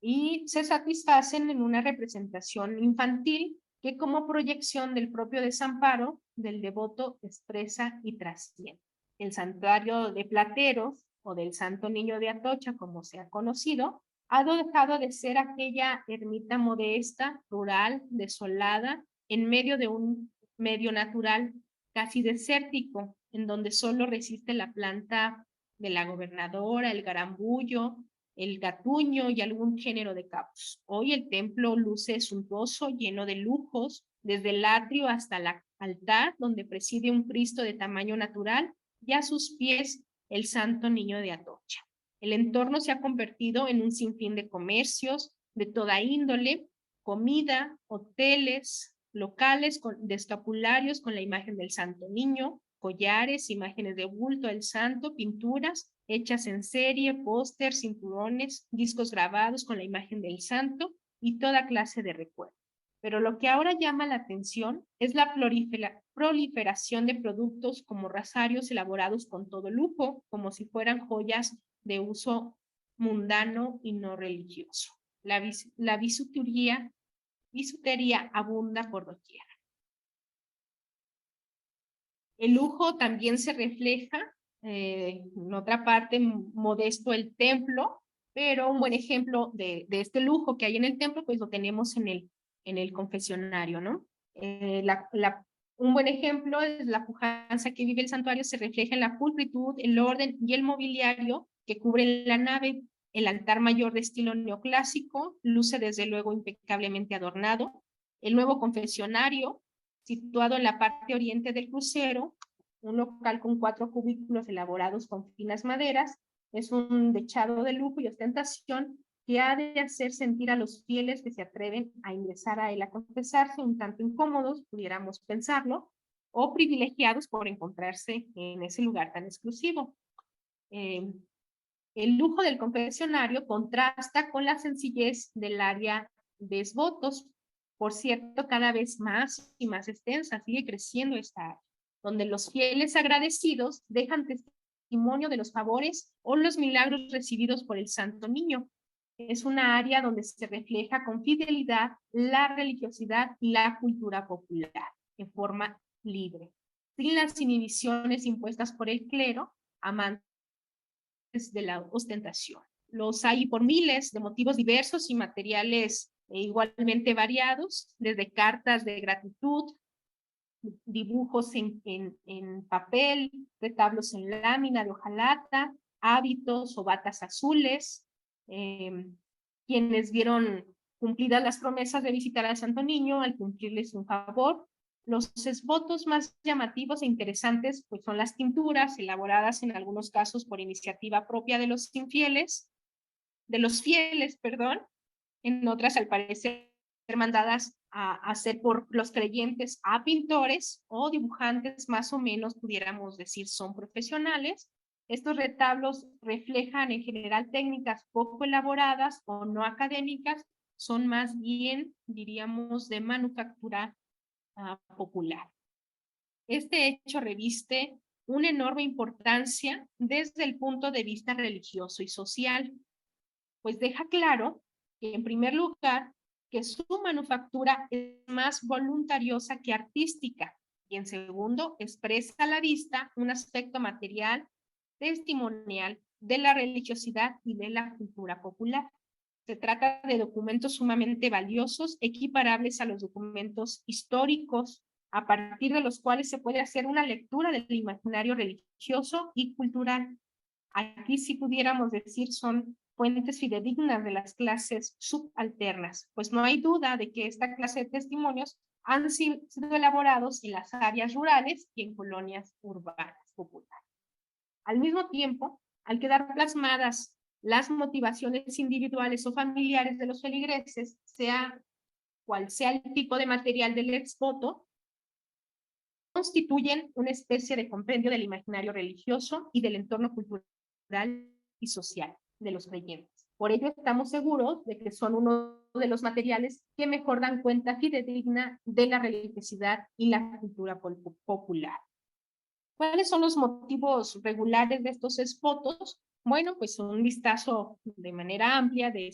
[SPEAKER 2] Y se satisfacen en una representación infantil que como proyección del propio desamparo del devoto expresa y trasciende. El santuario de Plateros o del Santo Niño de Atocha, como se ha conocido, ha dejado de ser aquella ermita modesta, rural, desolada, en medio de un medio natural casi desértico, en donde solo resiste la planta de la gobernadora, el garambullo, el gatuño y algún género de cactus. Hoy el templo luce suntuoso, lleno de lujos, desde el atrio hasta el altar, donde preside un Cristo de tamaño natural, y a sus pies el Santo Niño de Atocha. El entorno se ha convertido en un sinfín de comercios de toda índole, comida, hoteles, locales de escapularios con la imagen del Santo Niño, collares, imágenes de bulto del santo, pinturas hechas en serie, pósters, cinturones, discos grabados con la imagen del santo y toda clase de recuerdos. Pero lo que ahora llama la atención es la proliferación de productos como rosarios elaborados con todo lujo, como si fueran joyas de uso mundano y no religioso. La bisutería abunda por doquier. El lujo también se refleja, en otra parte, modesto el templo, pero un buen ejemplo de este lujo que hay en el templo, pues lo tenemos en el confesionario, ¿no? Un buen ejemplo es la pujanza que vive el santuario, se refleja en la pulcritud, el orden y el mobiliario que cubren la nave. El altar mayor de estilo neoclásico luce desde luego impecablemente adornado. El nuevo confesionario, situado en la parte oriente del crucero, un local con 4 cubículos elaborados con finas maderas, es un dechado de lujo y ostentación que ha de hacer sentir a los fieles que se atreven a ingresar a él a confesarse un tanto incómodos, pudiéramos pensarlo, o privilegiados por encontrarse en ese lugar tan exclusivo. El lujo del confesionario contrasta con la sencillez del área de esvotos, por cierto, cada vez más y más extensa, sigue creciendo esta área, donde los fieles agradecidos dejan testimonio de los favores o los milagros recibidos por el Santo Niño. Es una área donde se refleja con fidelidad la religiosidad y la cultura popular, en forma libre, sin las inhibiciones impuestas por el clero, amantes de la ostentación. Los hay por miles de motivos diversos y materiales igualmente variados, desde cartas de gratitud, dibujos en papel, retablos en lámina de hojalata, hábitos o batas azules, quienes vieron cumplidas las promesas de visitar al Santo Niño al cumplirles un favor. Los esvotos más llamativos e interesantes pues son las tinturas, elaboradas en algunos casos por iniciativa propia de los fieles, en otras al parecer mandadas a hacer por los creyentes a pintores o dibujantes, más o menos pudiéramos decir son profesionales. Estos retablos reflejan en general técnicas poco elaboradas o no académicas, son más bien, diríamos, de manufactura popular. Este hecho reviste una enorme importancia desde el punto de vista religioso y social, pues deja claro que, en primer lugar, que su manufactura es más voluntariosa que artística, y en segundo, expresa a la vista un aspecto material, testimonial de la religiosidad y de la cultura popular. Se trata de documentos sumamente valiosos, equiparables a los documentos históricos, a partir de los cuales se puede hacer una lectura del imaginario religioso y cultural. Aquí, si pudiéramos decir, son fuentes fidedignas de las clases subalternas, pues no hay duda de que esta clase de testimonios han sido elaborados en las áreas rurales y en colonias urbanas populares. Al mismo tiempo, al quedar plasmadas las motivaciones individuales o familiares de los feligreses, sea cual sea el tipo de material del exvoto, constituyen una especie de compendio del imaginario religioso y del entorno cultural y social de los creyentes. Por ello estamos seguros de que son uno de los materiales que mejor dan cuenta fidedigna de la religiosidad y la cultura popular. ¿Cuáles son los motivos regulares de estos exvotos? Bueno, pues un vistazo de manera amplia de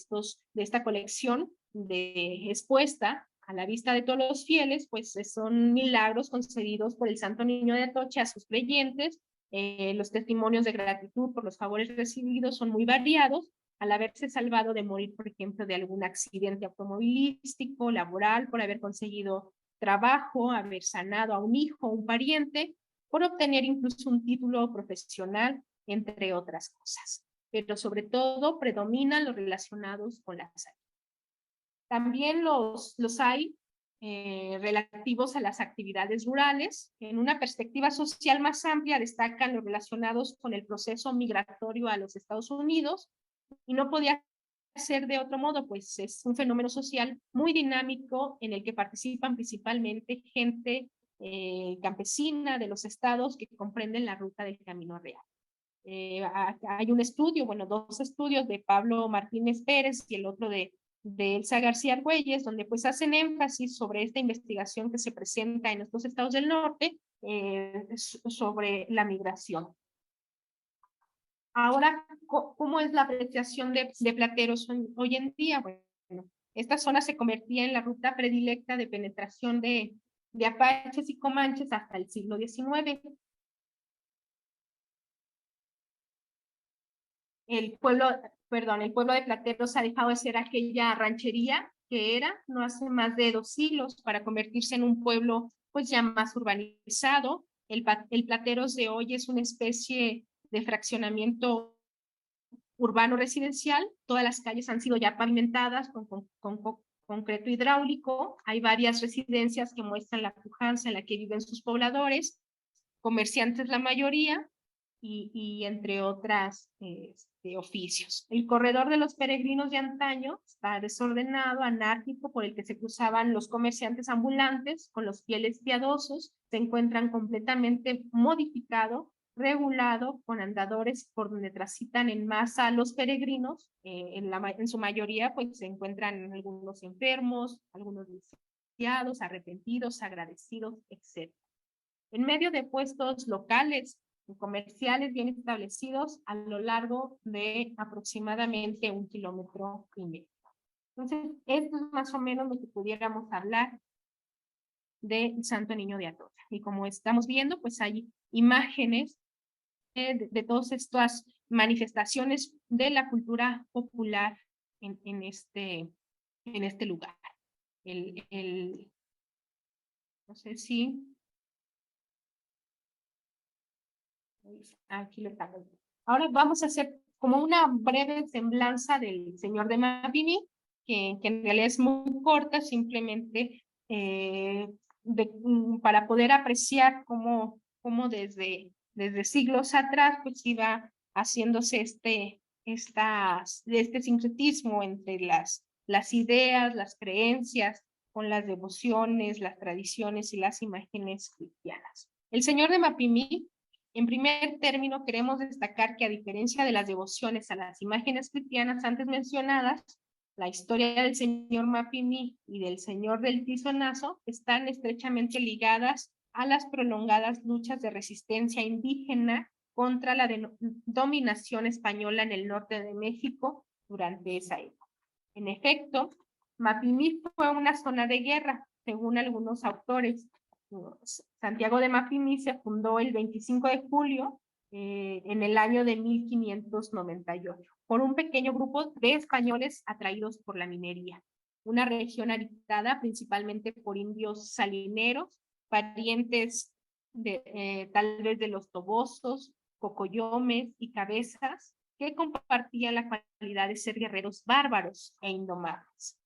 [SPEAKER 2] esta colección expuesta a la vista de todos los fieles, pues son milagros concedidos por el Santo Niño de Atocha a sus creyentes. Los testimonios de gratitud por los favores recibidos son muy variados, al haberse salvado de morir, por ejemplo, de algún accidente automovilístico, laboral, por haber conseguido trabajo, haber sanado a un hijo, un pariente, por obtener incluso un título profesional, entre otras cosas. Pero sobre todo predominan los relacionados con la salud. También los hay relativos a las actividades rurales. En una perspectiva social más amplia destacan los relacionados con el proceso migratorio a los Estados Unidos, y no podía ser de otro modo, pues es un fenómeno social muy dinámico en el que participan principalmente gente campesina de los estados que comprenden la ruta del Camino Real. Hay un estudio, bueno, 2 estudios de Pablo Martínez Pérez y el otro de de Elsa García Argüelles, donde pues hacen énfasis sobre esta investigación que se presenta en estos estados del norte sobre la migración. Ahora, ¿cómo es la apreciación de plateros hoy en día? Bueno, esta zona se convertía en la ruta predilecta de penetración de apaches y comanches hasta el siglo XIX. El pueblo de Plateros ha dejado de ser aquella ranchería que era no hace más de 2 siglos para convertirse en un pueblo pues ya más urbanizado. El Plateros de hoy es una especie de fraccionamiento urbano residencial. Todas las calles han sido ya pavimentadas con concreto hidráulico. Hay varias residencias que muestran la pujanza en la que viven sus pobladores, comerciantes la mayoría, y entre otras oficios. El corredor de los peregrinos de antaño está desordenado, anárquico, por el que se cruzaban los comerciantes ambulantes con los fieles piadosos. Se encuentran completamente modificado, regulado, con andadores por donde transitan en masa los peregrinos. En su mayoría pues se encuentran algunos enfermos, algunos lisiados, arrepentidos, agradecidos, etc. En medio de puestos locales y comerciales bien establecidos a lo largo de aproximadamente 1,5 kilómetros. Entonces, esto es más o menos lo que pudiéramos hablar de Santo Niño de Atocha. Y como estamos viendo, pues hay imágenes de todas estas manifestaciones de la cultura popular en este lugar. No sé si... Aquí lo estamos. Ahora vamos a hacer como una breve semblanza del señor de Mapimí, que en realidad es muy corta, simplemente para poder apreciar cómo desde siglos atrás pues iba haciéndose este sincretismo entre las ideas, las creencias, con las devociones, las tradiciones y las imágenes cristianas. El señor de Mapimí, en primer término, queremos destacar que a diferencia de las devociones a las imágenes cristianas antes mencionadas, la historia del señor Mapimí y del señor del Tizonazo están estrechamente ligadas a las prolongadas luchas de resistencia indígena contra la dominación española en el norte de México durante esa época. En efecto, Mapimí fue una zona de guerra, según algunos autores. Santiago de Mapimí se fundó el 25 de julio en el año de 1598 por un pequeño grupo de españoles atraídos por la minería, una región habitada principalmente por indios salineros, parientes tal vez de los tobosos, cocoyomes y cabezas, que compartían la cualidad de ser guerreros bárbaros e indomables.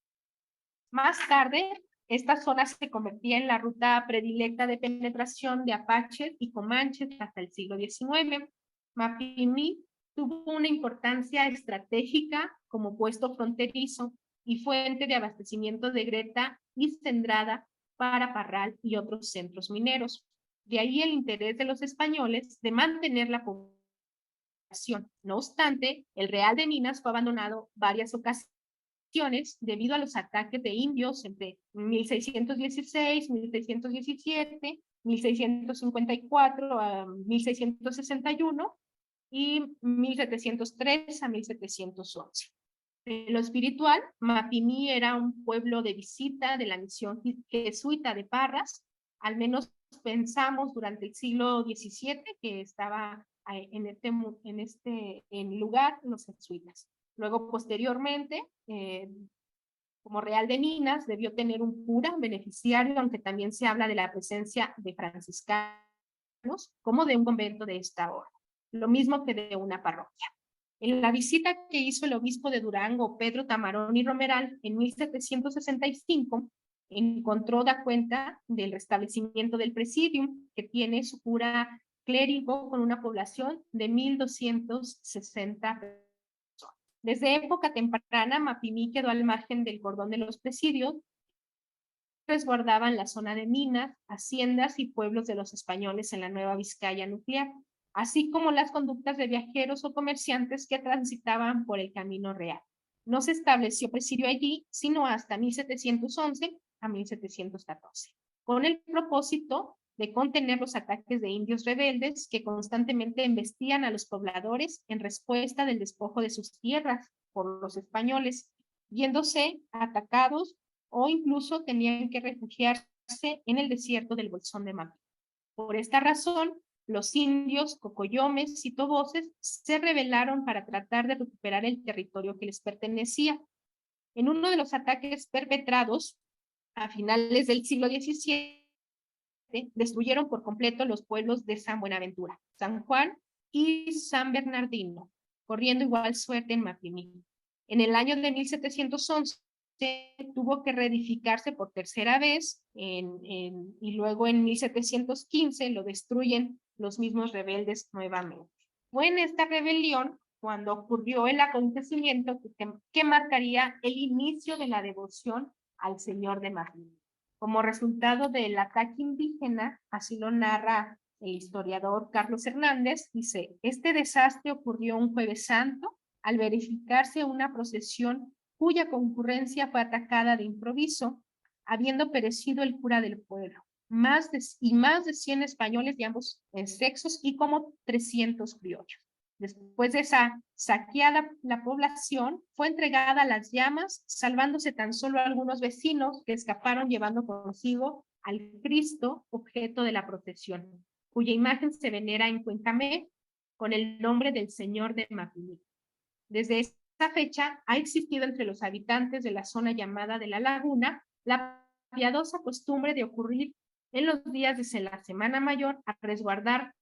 [SPEAKER 2] Más tarde, esta zona se convertía en la ruta predilecta de penetración de apaches y comanches hasta el siglo XIX. Mapimí tuvo una importancia estratégica como puesto fronterizo y fuente de abastecimiento de greta y cendrada para Parral y otros centros mineros. De ahí el interés de los españoles de mantener la población. No obstante, el Real de Minas fue abandonado varias ocasiones debido a los ataques de indios entre 1616, 1617, 1654 a 1661 y 1703 a 1711. En lo espiritual, Mapimí era un pueblo de visita de la misión jesuita de Parras. Al menos pensamos durante el siglo XVII que estaba en lugar los jesuitas. Luego, posteriormente, como Real de Minas, debió tener un cura beneficiario, aunque también se habla de la presencia de franciscanos, como de un convento de esta orden, lo mismo que de una parroquia. En la visita que hizo el obispo de Durango, Pedro Tamarón y Romeral, en 1765, encontró da cuenta del restablecimiento del presidium, que tiene su cura clérigo con una población de 1,260 personas. Desde época temprana, Mapimí quedó al margen del cordón de los presidios, que resguardaban la zona de minas, haciendas y pueblos de los españoles en la Nueva Vizcaya nuclear, así como las conductas de viajeros o comerciantes que transitaban por el camino real. No se estableció presidio allí, sino hasta 1711 a 1714, con el propósito de contener los ataques de indios rebeldes que constantemente embestían a los pobladores en respuesta del despojo de sus tierras por los españoles, viéndose atacados o incluso tenían que refugiarse en el desierto del Bolsón de Mapimí. Por esta razón, los indios, cocoyomes y toboces se rebelaron para tratar de recuperar el territorio que les pertenecía. En uno de los ataques perpetrados a finales del siglo XVII, destruyeron por completo los pueblos de San Buenaventura, San Juan y San Bernardino, corriendo igual suerte en Mapimí. En el año de 1711 tuvo que reedificarse por tercera vez y luego en 1715 lo destruyen los mismos rebeldes nuevamente. Fue en esta rebelión cuando ocurrió el acontecimiento que marcaría el inicio de la devoción al Señor de Mapimí. Como resultado del ataque indígena, así lo narra el historiador Carlos Hernández, dice, este desastre ocurrió un Jueves Santo al verificarse una procesión cuya concurrencia fue atacada de improviso, habiendo perecido el cura del pueblo, más de 100 españoles de ambos sexos y como 300 criollos. Después de esa saqueada, la población fue entregada a las llamas, salvándose tan solo algunos vecinos que escaparon llevando consigo al Cristo, objeto de la procesión, cuya imagen se venera en Cuencamé con el nombre del Señor de Mapimí. Desde esta fecha ha existido entre los habitantes de la zona llamada de la Laguna la piadosa costumbre de ocurrir en los días de la Semana Mayor a resguardar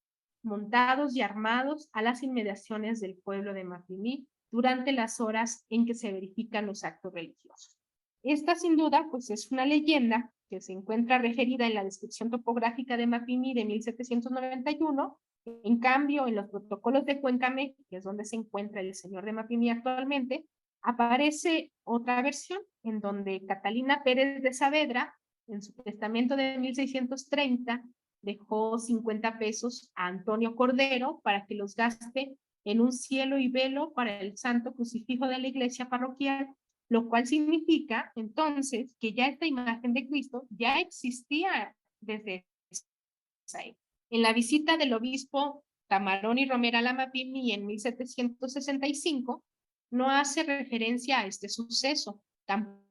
[SPEAKER 2] montados y armados a las inmediaciones del pueblo de Mapimí durante las horas en que se verifican los actos religiosos. Esta sin duda pues es una leyenda que se encuentra referida en la descripción topográfica de Mapimí de 1791. En cambio, en los protocolos de Cuencamé, que es donde se encuentra el Señor de Mapimí actualmente, aparece otra versión en donde Catalina Pérez de Saavedra, en su testamento de 1630, dejó 50 pesos a Antonio Cordero para que los gaste en un cielo y velo para el santo crucifijo de la iglesia parroquial, lo cual significa entonces que ya esta imagen de Cristo ya existía desde esa época. En la visita del obispo Camarón y Romera a la Mapimí en 1765, no hace referencia a este suceso, tampoco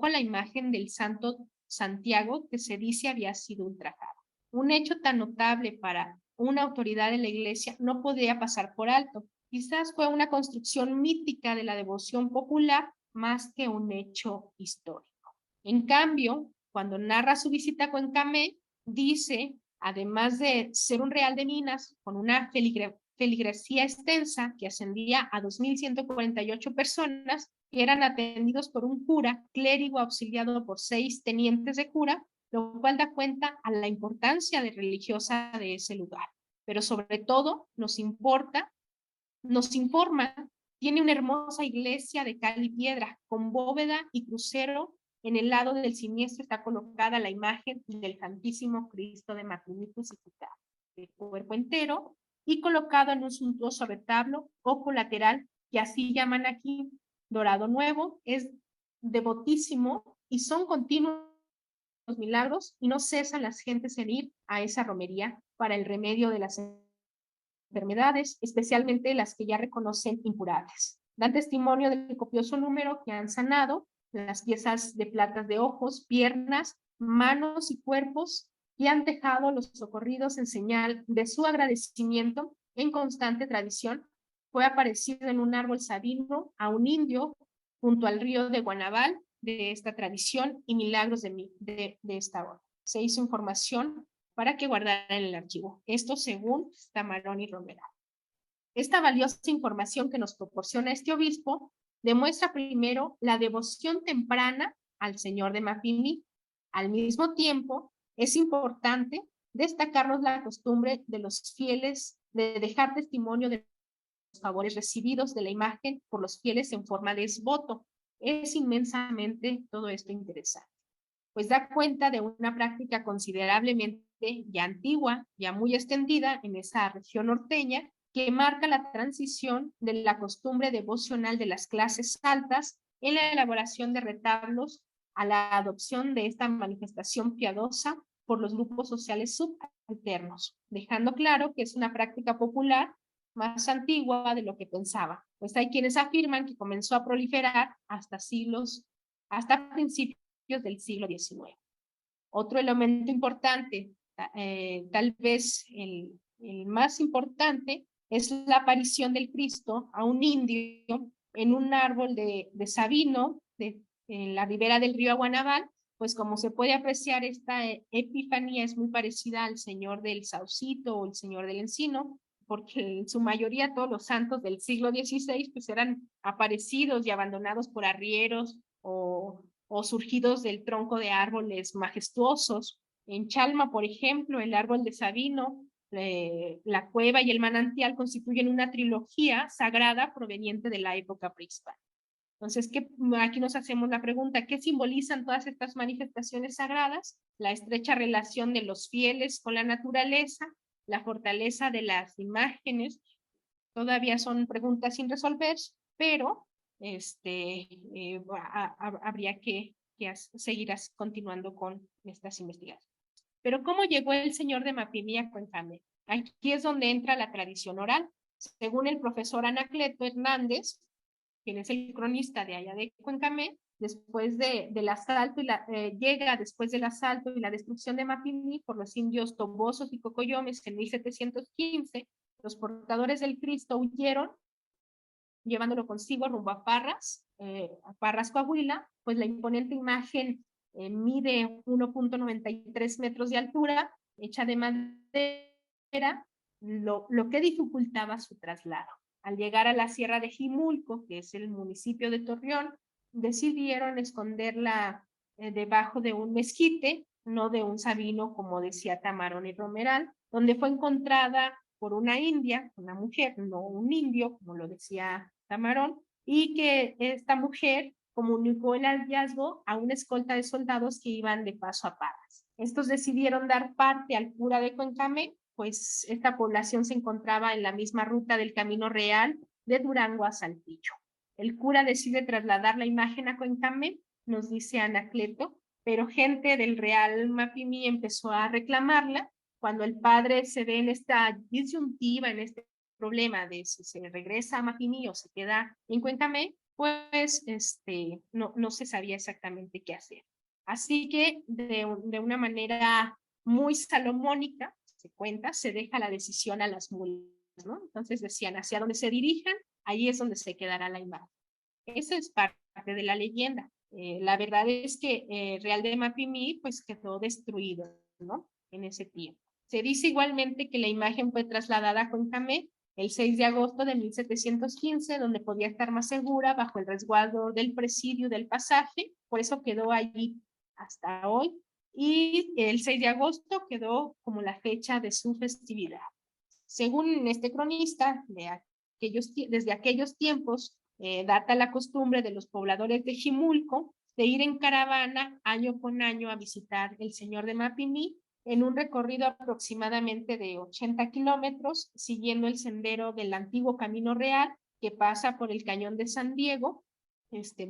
[SPEAKER 2] a la imagen del santo Santiago que se dice había sido ultrajada. Un hecho tan notable para una autoridad de la iglesia no podía pasar por alto. Quizás fue una construcción mítica de la devoción popular más que un hecho histórico. En cambio, cuando narra su visita a Cuencamé, dice, además de ser un real de minas con una feligresía extensa que ascendía a 2.148 personas, que eran atendidos por un cura, clérigo auxiliado por 6 tenientes de cura, lo cual da cuenta a la importancia religiosa de ese lugar. Pero sobre todo nos informa, tiene una hermosa iglesia de cal y piedra, con bóveda y crucero. En el lado del siniestro está colocada la imagen del Santísimo Cristo de Mapimí crucificado, de cuerpo entero, y colocado en un suntuoso retablo o colateral, que así llaman aquí, dorado nuevo. Es devotísimo y son continuos los milagros y no cesan las gentes en ir a esa romería para el remedio de las enfermedades, especialmente las que ya reconocen incurables. Dan testimonio del copioso número que han sanado, las piezas de platas de ojos, piernas, manos y cuerpos, y han dejado a los socorridos en señal de su agradecimiento en constante tradición. Fue aparecido en un árbol sabino a un indio junto al río de Guanabal de esta tradición y milagros de esta hora. Se hizo información para que guardaran en el archivo. Esto según Camarón y Romera. Esta valiosa información que nos proporciona este obispo demuestra primero la devoción temprana al Señor de Mapimí. Al mismo tiempo, es importante destacarnos la costumbre de los fieles de dejar testimonio de los favores recibidos de la imagen por los fieles en forma de voto. Es inmensamente todo esto interesante, pues da cuenta de una práctica considerablemente ya antigua, ya muy extendida en esa región norteña, que marca la transición de la costumbre devocional de las clases altas en la elaboración de retablos a la adopción de esta manifestación piadosa por los grupos sociales subalternos, dejando claro que es una práctica popular más antigua de lo que pensaba. Pues hay quienes afirman que comenzó a proliferar hasta principios del siglo XIX. Otro elemento importante, tal vez el más importante, es la aparición del Cristo a un indio en un árbol de sabino en la ribera del río Aguanabal. Pues como se puede apreciar, esta epifanía es muy parecida al Señor del Saucito o el Señor del Encino, porque en su mayoría todos los santos del siglo XVI pues eran aparecidos y abandonados por arrieros o surgidos del tronco de árboles majestuosos. En Chalma, por ejemplo, el árbol de Sabino, la cueva y el manantial constituyen una trilogía sagrada proveniente de la época prehispánica. Entonces, aquí nos hacemos la pregunta, ¿qué simbolizan todas estas manifestaciones sagradas? La estrecha relación de los fieles con la naturaleza, la fortaleza de las imágenes. Todavía son preguntas sin resolver, pero habría que seguir continuando con estas investigaciones. Pero ¿cómo llegó el señor de Mapimí a Cuencamé? Aquí es donde entra la tradición oral. Según el profesor Anacleto Hernández, quien es el cronista de allá de Cuencamé, después del asalto llega después del asalto y la destrucción de Mapimí por los indios Tobosos y Cocoyomes en 1715, los portadores del Cristo huyeron, llevándolo consigo rumbo a Parras, Coahuila. Pues la imponente imagen mide 1.93 metros de altura, hecha de madera, lo que dificultaba su traslado. Al llegar a la Sierra de Jimulco, que es el municipio de Torreón, decidieron esconderla debajo de un mezquite, no de un sabino, como decía Tamarón y Romeral, donde fue encontrada por una india, una mujer, no un indio, como lo decía Tamarón, y que esta mujer comunicó el hallazgo a una escolta de soldados que iban de paso a Parras. Estos decidieron dar parte al cura de Cuencamé, pues esta población se encontraba en la misma ruta del Camino Real de Durango a Saltillo. El cura decide trasladar la imagen a Cuencamé, nos dice Anacleto, pero gente del Real Mapimí empezó a reclamarla. Cuando el padre se ve en esta disyuntiva, en este problema de si se regresa a Mapimí o se queda en Cuencamé, pues no se sabía exactamente qué hacer. Así que de una manera muy salomónica, se cuenta, se deja la decisión a las mulas, ¿no? Entonces decían, hacia donde se dirijan, ahí es donde se quedará la imagen. Eso es parte de la leyenda. La verdad es que Real de Mapimí pues quedó destruido, ¿no? En ese tiempo. Se dice igualmente que la imagen fue trasladada a Cuencamé el 6 de agosto de 1715, donde podía estar más segura bajo el resguardo del presidio del pasaje, por eso quedó allí hasta hoy, y el 6 de agosto quedó como la fecha de su festividad. Según este cronista, desde aquellos tiempos data la costumbre de los pobladores de Jimulco de ir en caravana año con año a visitar el Señor de Mapimí en un recorrido aproximadamente de 80 kilómetros, siguiendo el sendero del antiguo Camino Real que pasa por el Cañón de San Diego.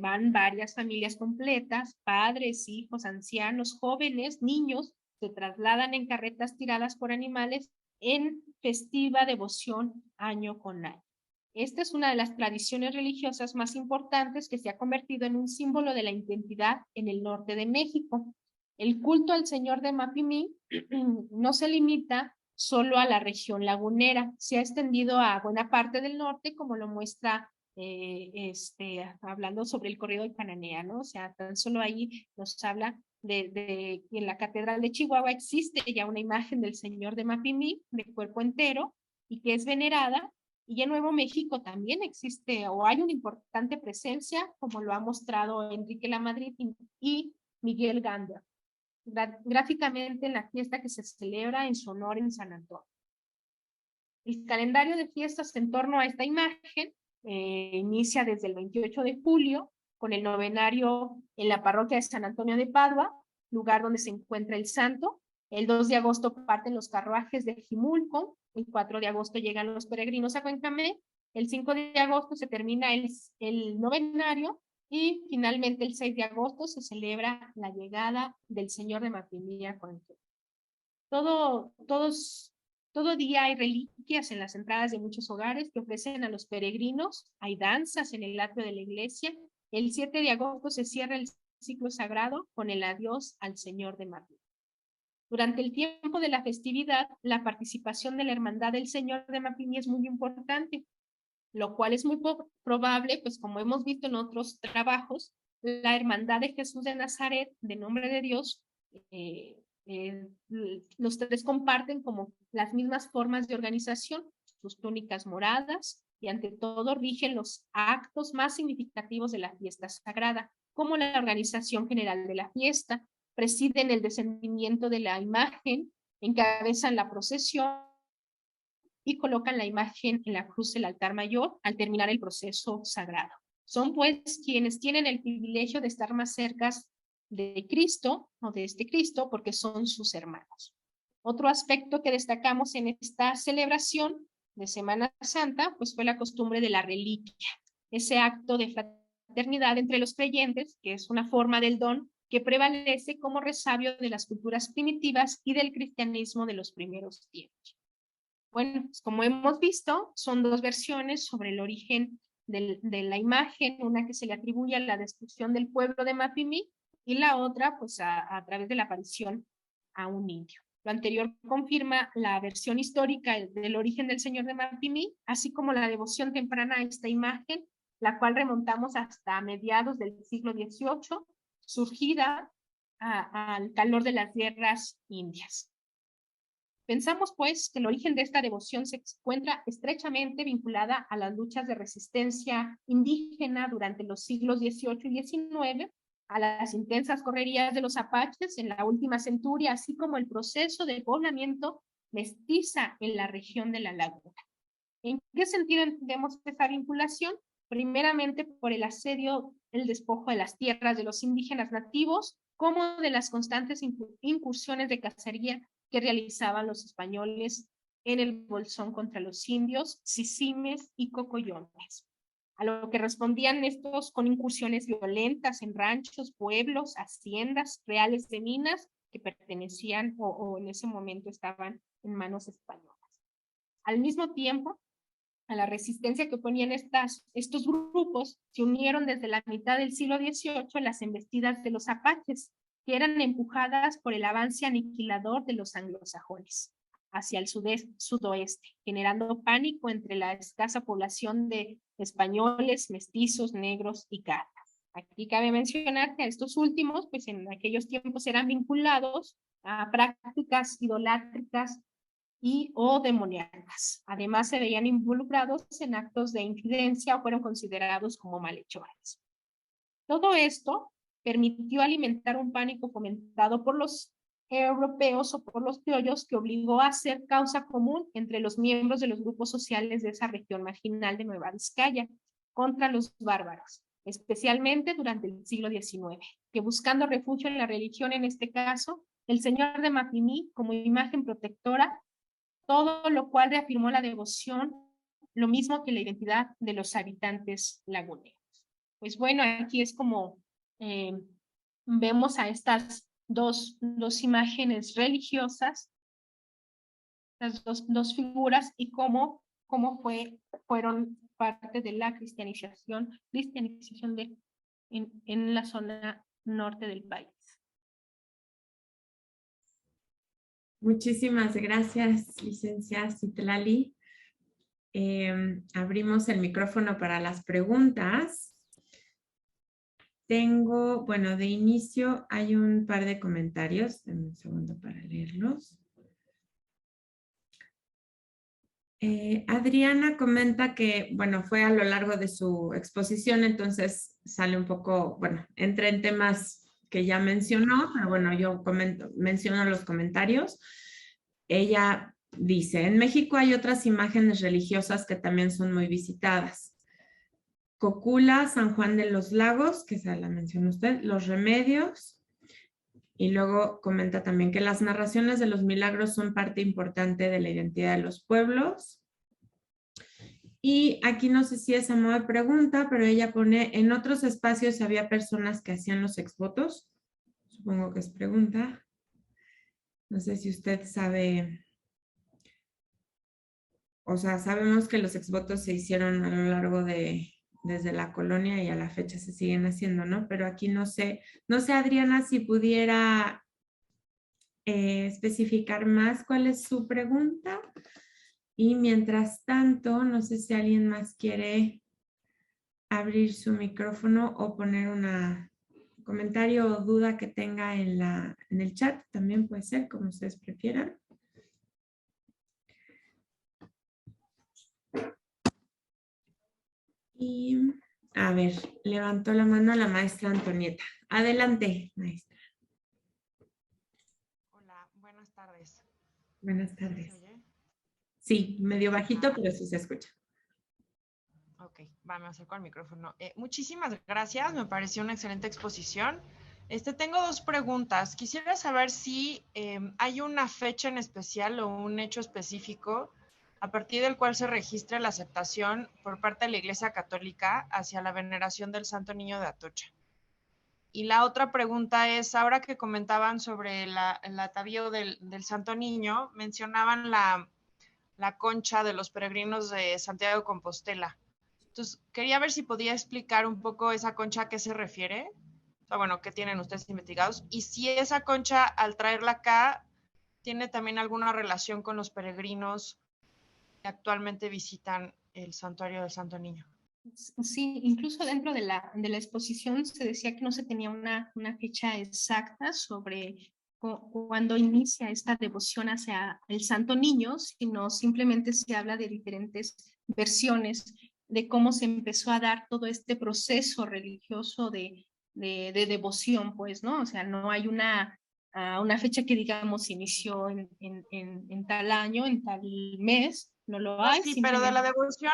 [SPEAKER 2] Van varias familias completas, padres, hijos, ancianos, jóvenes, niños, se trasladan en carretas tiradas por animales en festiva devoción año con año. Esta es una de las tradiciones religiosas más importantes que se ha convertido en un símbolo de la identidad en el norte de México. El culto al Señor de Mapimí no se limita solo a la región lagunera, se ha extendido a buena parte del norte, como lo muestra hablando sobre el corrido de Cananea, ¿no? O sea, tan solo ahí nos habla de en la Catedral de Chihuahua existe ya una imagen del Señor de Mapimí de cuerpo entero y que es venerada, y en Nuevo México también existe o hay una importante presencia, como lo ha mostrado Enrique Lamadrid y Miguel Ganda, gráficamente en la fiesta que se celebra en su honor en San Antonio. El calendario de fiestas en torno a esta imagen inicia desde el 28 de julio con el novenario en la parroquia de San Antonio de Padua, lugar donde se encuentra el santo. El 2 de agosto parten los carruajes de Jimulco, El 4 de agosto llegan los peregrinos a Cuencamé. El 5 de agosto se termina el novenario y finalmente el 6 de agosto se celebra la llegada del Señor de Mapimí a Cuencamé. Todo día hay reliquias en las entradas de muchos hogares que ofrecen a los peregrinos. Hay danzas en el atrio de la iglesia. El 7 de agosto se cierra el ciclo sagrado con el adiós al Señor de Mapimí. Durante el tiempo de la festividad, la participación de la Hermandad del Señor de Mapimí es muy importante, lo cual es muy probable, pues como hemos visto en otros trabajos, la Hermandad de Jesús de Nazaret, de Nombre de Dios, los tres comparten como las mismas formas de organización, sus túnicas moradas, y ante todo rigen los actos más significativos de la fiesta sagrada, como la organización general de la fiesta, presiden el descendimiento de la imagen, encabezan la procesión y colocan la imagen en la cruz del altar mayor al terminar el proceso sagrado. Son pues quienes tienen el privilegio de estar más cerca de Cristo o de este Cristo porque son sus hermanos. Otro aspecto que destacamos en esta celebración de Semana Santa pues fue la costumbre de la reliquia, ese acto de fraternidad entre los creyentes, que es una forma del don que prevalece como resabio de las culturas primitivas y del cristianismo de los primeros tiempos. Bueno, pues como hemos visto, son dos versiones sobre el origen de la imagen, una que se le atribuye a la destrucción del pueblo de Mapimí y la otra pues a través de la aparición a un indio. Lo anterior confirma la versión histórica del origen del Señor de Mapimí, así como la devoción temprana a esta imagen, la cual remontamos hasta mediados del siglo XVIII, surgida al calor de las guerras indias. Pensamos, pues, que el origen de esta devoción se encuentra estrechamente vinculada a las luchas de resistencia indígena durante los siglos XVIII y XIX, a las intensas correrías de los apaches en la última centuria, así como el proceso de poblamiento mestiza en la región de la laguna. ¿En qué sentido entendemos esta vinculación? Primeramente por el asedio, el despojo de las tierras de los indígenas nativos, como de las constantes incursiones de cacería que realizaban los españoles en el Bolsón contra los indios, sisimes y cocoyones. A lo que respondían estos con incursiones violentas en ranchos, pueblos, haciendas, reales de minas que pertenecían o en ese momento estaban en manos españolas. Al mismo tiempo, a la resistencia que ponían estos grupos se unieron desde la mitad del siglo XVIII las embestidas de los apaches, que eran empujadas por el avance aniquilador de los anglosajones hacia el sudoeste, generando pánico entre la escasa población de españoles, mestizos, negros y catas. Aquí cabe mencionar que estos últimos, pues en aquellos tiempos eran vinculados a prácticas idolátricas o demoníacas. Además, se veían involucrados en actos de infidencia o fueron considerados como malhechores. Todo esto permitió alimentar un pánico fomentado por los europeos o por los criollos que obligó a hacer causa común entre los miembros de los grupos sociales de esa región marginal de Nueva Vizcaya contra los bárbaros, especialmente durante el siglo XIX, que buscando refugio en la religión, en este caso, el Señor de Mapimí como imagen protectora, todo lo cual reafirmó la devoción, lo mismo que la identidad de los habitantes laguneros. Pues bueno, aquí es como vemos a estas dos imágenes religiosas, las dos figuras y cómo fueron parte de la cristianización en la zona norte del país.
[SPEAKER 1] Muchísimas gracias, licenciada Citlali. Abrimos el micrófono para las preguntas. Tengo, bueno, de inicio hay un par de comentarios. Denme un segundo para leerlos. Adriana comenta que, bueno, fue a lo largo de su exposición, entonces sale un poco, bueno, entra en temas que ya mencionó, pero bueno, yo menciono los comentarios. Ella dice, en México hay otras imágenes religiosas que también son muy visitadas. Cocula, San Juan de los Lagos, que esa la mencionó usted, Los Remedios, Y luego comenta también que las narraciones de los milagros son parte importante de la identidad de los pueblos. Y aquí no sé si es a modo de pregunta, pero ella pone, en otros espacios había personas que hacían los exvotos. Supongo que es pregunta. No sé si usted sabe, o sea, sabemos que los exvotos se hicieron a lo largo desde la colonia y a la fecha se siguen haciendo, ¿no? Pero aquí no sé, Adriana, si pudiera especificar más cuál es su pregunta. Y mientras tanto, no sé si alguien más quiere abrir su micrófono o poner un comentario o duda que tenga en el chat. También puede ser, como ustedes prefieran. Y a ver, levantó la mano la maestra Antonieta. Adelante, maestra.
[SPEAKER 4] Hola, buenas tardes.
[SPEAKER 1] Buenas tardes.
[SPEAKER 4] ¿Se oye?
[SPEAKER 1] Sí, medio bajito, pero sí se escucha.
[SPEAKER 4] Ok, me acerco al micrófono. Muchísimas gracias, me pareció una excelente exposición. Tengo dos preguntas. Quisiera saber si hay una fecha en especial o un hecho específico a partir del cual se registra la aceptación por parte de la Iglesia Católica hacia la veneración del Santo Niño de Atocha. Y la otra pregunta es, ahora que comentaban sobre el atavío del Santo Niño, mencionaban la concha de los peregrinos de Santiago de Compostela. Entonces, quería ver si podía explicar un poco esa concha a qué se refiere. O sea, bueno, qué tienen ustedes investigados. Y si esa concha, al traerla acá, tiene también alguna relación con los peregrinos que actualmente visitan el santuario del Santo Niño.
[SPEAKER 2] Sí, incluso dentro de la exposición se decía que no se tenía una fecha exacta sobre cuándo inicia esta devoción hacia el Santo Niño, sino simplemente se habla de diferentes versiones de cómo se empezó a dar todo este proceso religioso de devoción, pues, ¿no? O sea, no hay una fecha que digamos inició en tal año, en tal mes, no lo hay.
[SPEAKER 4] Sí, pero de la devoción,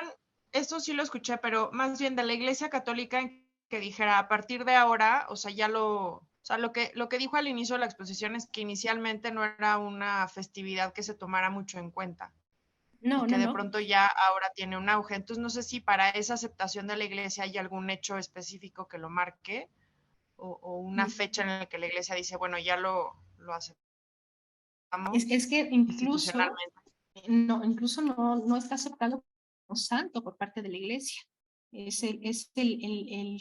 [SPEAKER 4] esto sí lo escuché, pero más bien de la Iglesia Católica que dijera a partir de ahora, o sea, lo que dijo al inicio de la exposición es que inicialmente no era una festividad que se tomara mucho en cuenta.
[SPEAKER 2] No,
[SPEAKER 4] que
[SPEAKER 2] no,
[SPEAKER 4] de
[SPEAKER 2] no.
[SPEAKER 4] pronto ya ahora tiene un auge. Entonces no sé si para esa aceptación de la Iglesia hay algún hecho específico que lo marque o una fecha en la que la Iglesia dice, bueno, ya lo aceptamos
[SPEAKER 2] es que incluso
[SPEAKER 4] institucionalmente.
[SPEAKER 2] no está aceptado como santo por parte de la Iglesia. Es el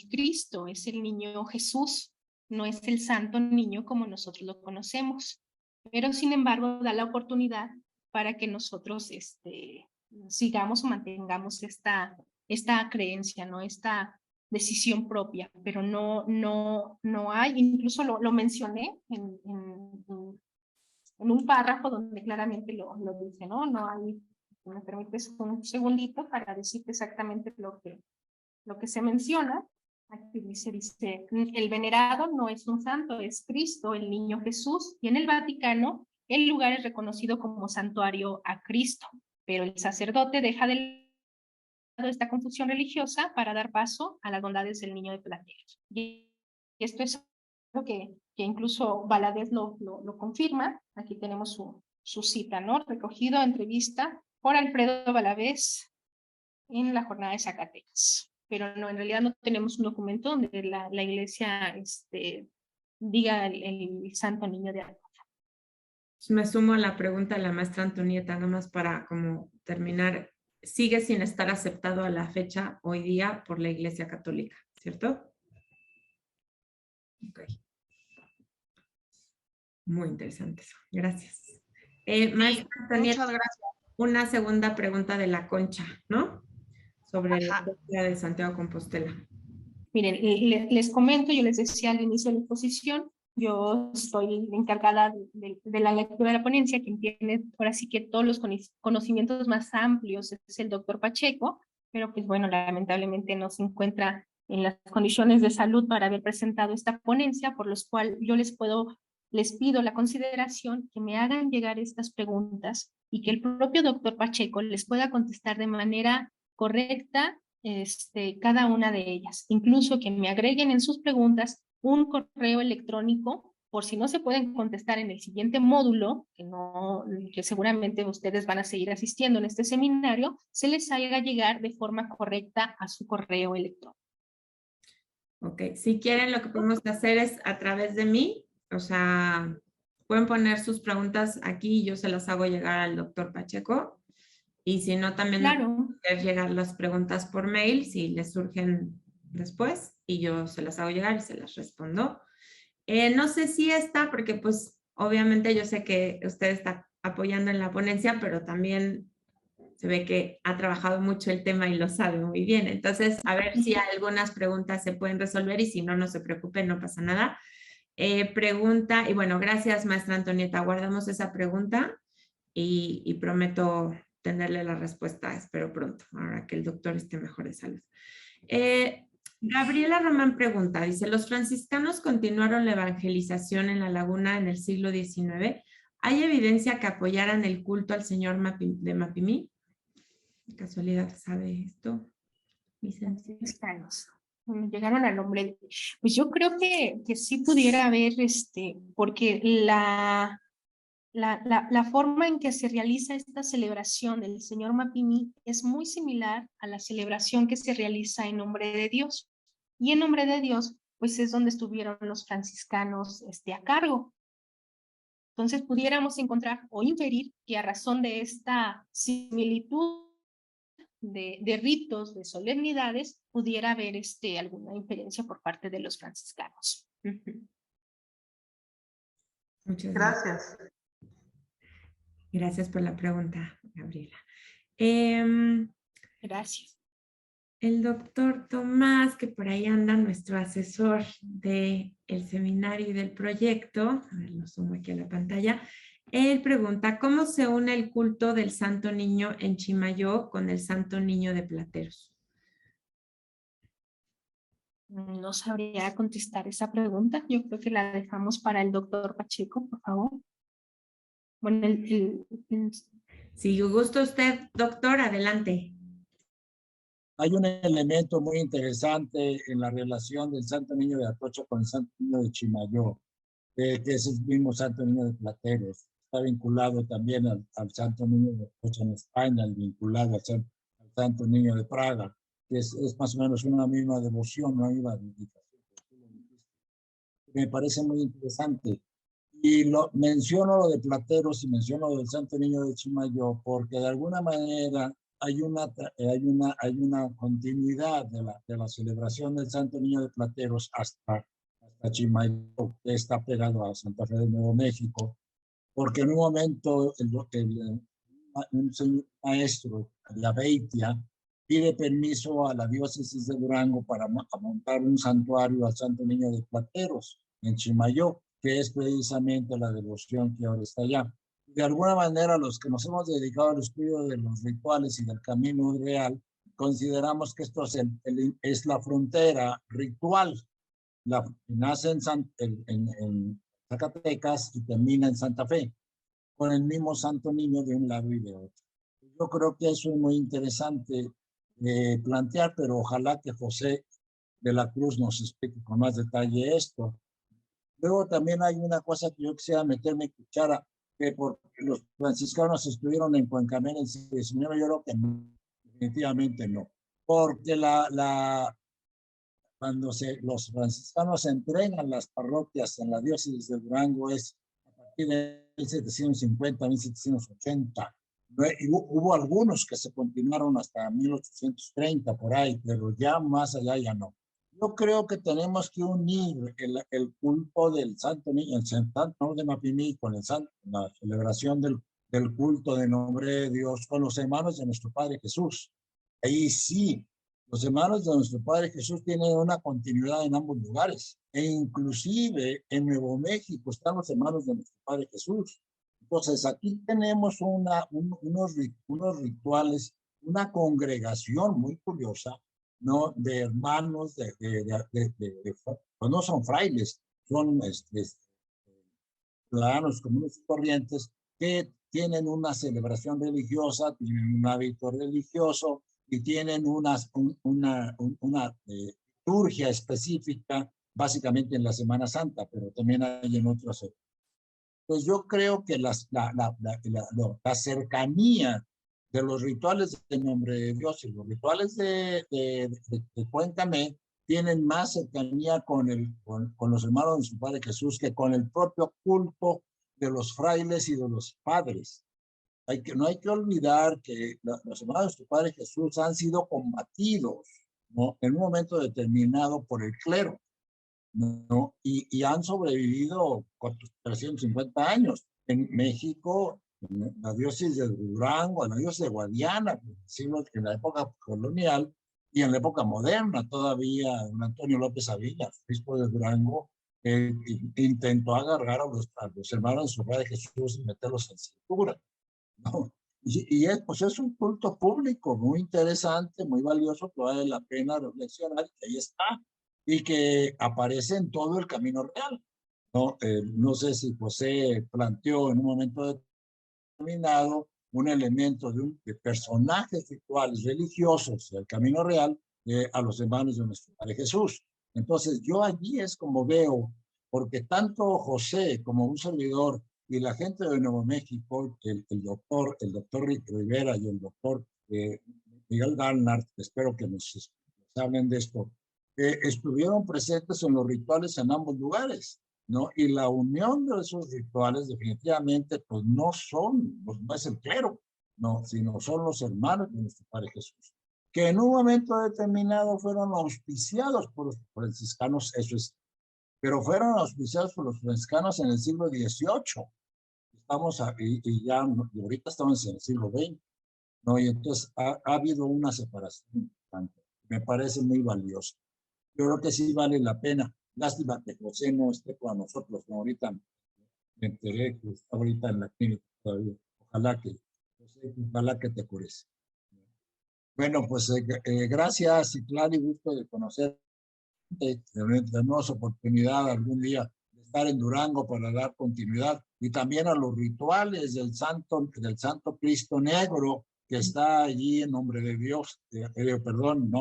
[SPEAKER 2] Cristo, es el niño Jesús, no es el santo niño como nosotros lo conocemos. Pero sin embargo da la oportunidad para que nosotros sigamos o mantengamos esta creencia, ¿no? Esta decisión propia, pero no hay, incluso lo mencioné en un párrafo donde claramente lo dice, ¿no? No hay, si me permites un segundito para decirte exactamente lo que se menciona. Aquí dice, el venerado no es un santo, es Cristo, el niño Jesús, y en el Vaticano el lugar es reconocido como santuario a Cristo, pero el sacerdote deja de lado esta confusión religiosa para dar paso a las bondades del niño de Plateros. Y esto es algo que incluso Valadez lo confirma. Aquí tenemos su cita, ¿no? Recogido entrevista por Alfredo Valadez en la jornada de Zacatecas. Pero no, en realidad no tenemos un documento donde la iglesia diga el santo niño de Atocha.
[SPEAKER 1] Me sumo a la pregunta de la maestra Antonieta, nada más para como terminar. Sigue sin estar aceptado a la fecha hoy día por la Iglesia Católica, ¿cierto? Ok. Muy interesante eso. Gracias. Maestra Antonieta,
[SPEAKER 4] Muchas gracias.
[SPEAKER 1] una segunda pregunta de la concha, ¿no? Sobre la fecha de Santiago de Compostela.
[SPEAKER 2] Miren, les comento, yo les decía al inicio de la exposición, yo estoy encargada de la lectura de la ponencia. Quien tiene ahora sí que todos los conocimientos más amplios es el doctor Pacheco, pero pues bueno, lamentablemente no se encuentra en las condiciones de salud para haber presentado esta ponencia, por lo cual yo les pido la consideración que me hagan llegar estas preguntas y que el propio doctor Pacheco les pueda contestar de manera correcta cada una de ellas. Incluso que me agreguen en sus preguntas un correo electrónico por si no se pueden contestar en el siguiente módulo, que seguramente ustedes van a seguir asistiendo en este seminario, se les haga llegar de forma correcta a su correo electrónico.
[SPEAKER 1] Ok, si quieren lo que podemos hacer es a través de mí, o sea, pueden poner sus preguntas aquí y yo se las hago llegar al doctor Pacheco. Y si no, también me pueden hacer llegar las preguntas por mail si les surgen después y yo se las hago llegar y se las respondo. No sé si está, porque pues obviamente yo sé que usted está apoyando en la ponencia, pero también se ve que ha trabajado mucho el tema y lo sabe muy bien. Entonces, a ver si algunas preguntas se pueden resolver y si no, no se preocupe, no pasa nada. Pregunta, y bueno, gracias maestra Antonieta, guardamos esa pregunta y prometo tenerle la respuesta, espero pronto, ahora que el doctor esté mejor de salud. Gabriela Román pregunta, dice, ¿los franciscanos continuaron la evangelización en la laguna en el siglo XIX? ¿Hay evidencia que apoyaran el culto al señor de Mapimí? ¿De casualidad sabe esto?
[SPEAKER 2] Franciscanos. Llegaron al nombre. Pues yo creo que sí pudiera haber, porque la forma en que se realiza esta celebración del señor Mapimí es muy similar a la celebración que se realiza en nombre de Dios. Y en nombre de Dios, pues es donde estuvieron los franciscanos a cargo. Entonces pudiéramos encontrar o inferir que a razón de esta similitud de ritos, de solemnidades, pudiera haber alguna inferencia por parte de los franciscanos.
[SPEAKER 1] Muchas
[SPEAKER 5] Gracias.
[SPEAKER 1] Gracias por la pregunta, Gabriela.
[SPEAKER 2] Gracias.
[SPEAKER 1] El doctor Tomás, que por ahí anda, nuestro asesor del seminario y del proyecto, a ver, lo sumo aquí a la pantalla, él pregunta, ¿cómo se une el culto del Santo Niño en Chimayó con el Santo Niño de Plateros?
[SPEAKER 2] No sabría contestar esa pregunta. Yo creo que la dejamos para el doctor Pacheco, por favor. Bueno,
[SPEAKER 1] Si gusta usted, doctor, adelante.
[SPEAKER 6] Hay un elemento muy interesante en la relación del Santo Niño de Atocha con el Santo Niño de Chimayó, que es el mismo Santo Niño de Plateros. Está vinculado también al Santo Niño de Atocha en España, vinculado al Santo Niño de Praga, que es más o menos una misma devoción, una misma dedicación. Me parece muy interesante. Y menciono lo de Plateros y menciono lo del Santo Niño de Chimayó porque de alguna manera hay una continuidad de la celebración del Santo Niño de Plateros hasta Chimayó, que está pegado a Santa Fe de Nuevo México, porque en un momento un señor maestro de la Beitia pide permiso a la diócesis de Durango para montar un santuario al Santo Niño de Plateros en Chimayó, que es precisamente la devoción que ahora está allá. De alguna manera, los que nos hemos dedicado al estudio de los rituales y del camino real, consideramos que esto es la frontera ritual. Nace en Zacatecas y termina en Santa Fe, con el mismo Santo Niño de un lado y de otro. Yo creo que eso es muy interesante plantear, pero ojalá que José de la Cruz nos explique con más detalle esto. Luego también hay una cosa que yo quisiera meterme cuchara, que porque los franciscanos estuvieron en Cuencamén en el siglo XIX, yo creo que no, definitivamente no. Porque cuando los franciscanos entregan las parroquias en la diócesis de Durango es a partir de 1750, 1780. Y hubo algunos que se continuaron hasta 1830 por ahí, pero ya más allá ya no. Yo creo que tenemos que unir el culto del Santo Niño, el Santo de Mapimí, con la celebración del culto de nombre de Dios, con los hermanos de nuestro Padre Jesús. Ahí sí, los hermanos de nuestro Padre Jesús tienen una continuidad en ambos lugares. E inclusive en Nuevo México están los hermanos de nuestro Padre Jesús. Entonces aquí tenemos unos rituales, una congregación muy curiosa, ¿no? De hermanos, pues no son frailes, son ciudadanos comunes y corrientes que tienen una celebración religiosa, tienen un hábito religioso y tienen una liturgia específica básicamente en la Semana Santa, pero también hay en otras. Pues yo creo que la cercanía de los rituales de nombre de Dios y los rituales de Cuéntame tienen más cercanía con los hermanos de nuestro Padre Jesús que con el propio culto de los frailes y de los padres. No hay que olvidar que los hermanos de nuestro Padre Jesús han sido combatidos, ¿no?, en un momento determinado por el clero, ¿no? Y han sobrevivido 350 años. En México, en la diócesis de Durango, en la diócesis de Guadiana, en la época colonial y en la época moderna todavía, don Antonio López Avila, obispo de Durango, intentó agarrar a los hermanos de su Padre Jesús y meterlos en cintura, ¿no? Pues es un culto público muy interesante, muy valioso, que vale la pena reflexionar, que ahí está, y que aparece en todo el Camino Real, ¿no? No sé si José planteó en un momento determinado un elemento de personajes rituales religiosos del Camino Real a los hermanos de nuestro Padre Jesús. Entonces yo allí es como veo, porque tanto José como un servidor y la gente de Nuevo México, el doctor Rick Rivera y el doctor Miguel Galnart, espero que nos hablen de esto, estuvieron presentes en los rituales en ambos lugares, ¿no? Y la unión de esos rituales definitivamente pues no es el clero, no, sino son los hermanos de nuestro Padre Jesús, que en un momento determinado fueron auspiciados por los franciscanos, eso es, pero fueron auspiciados por los franciscanos en el siglo XVIII. Y ahorita estamos en el siglo XX, ¿no? Y entonces ha habido una separación, me parece muy valiosa. Yo creo que sí vale la pena. Lástima que José no esté con nosotros, como ahorita me enteré que está ahorita en la clínica todavía. Ojalá que te cures. Bueno, pues gracias, Citlali, gusto de conocer. Tenemos oportunidad algún día de estar en Durango para dar continuidad, y también a los rituales del Santo Cristo Negro, que está allí en nombre de Dios, perdón,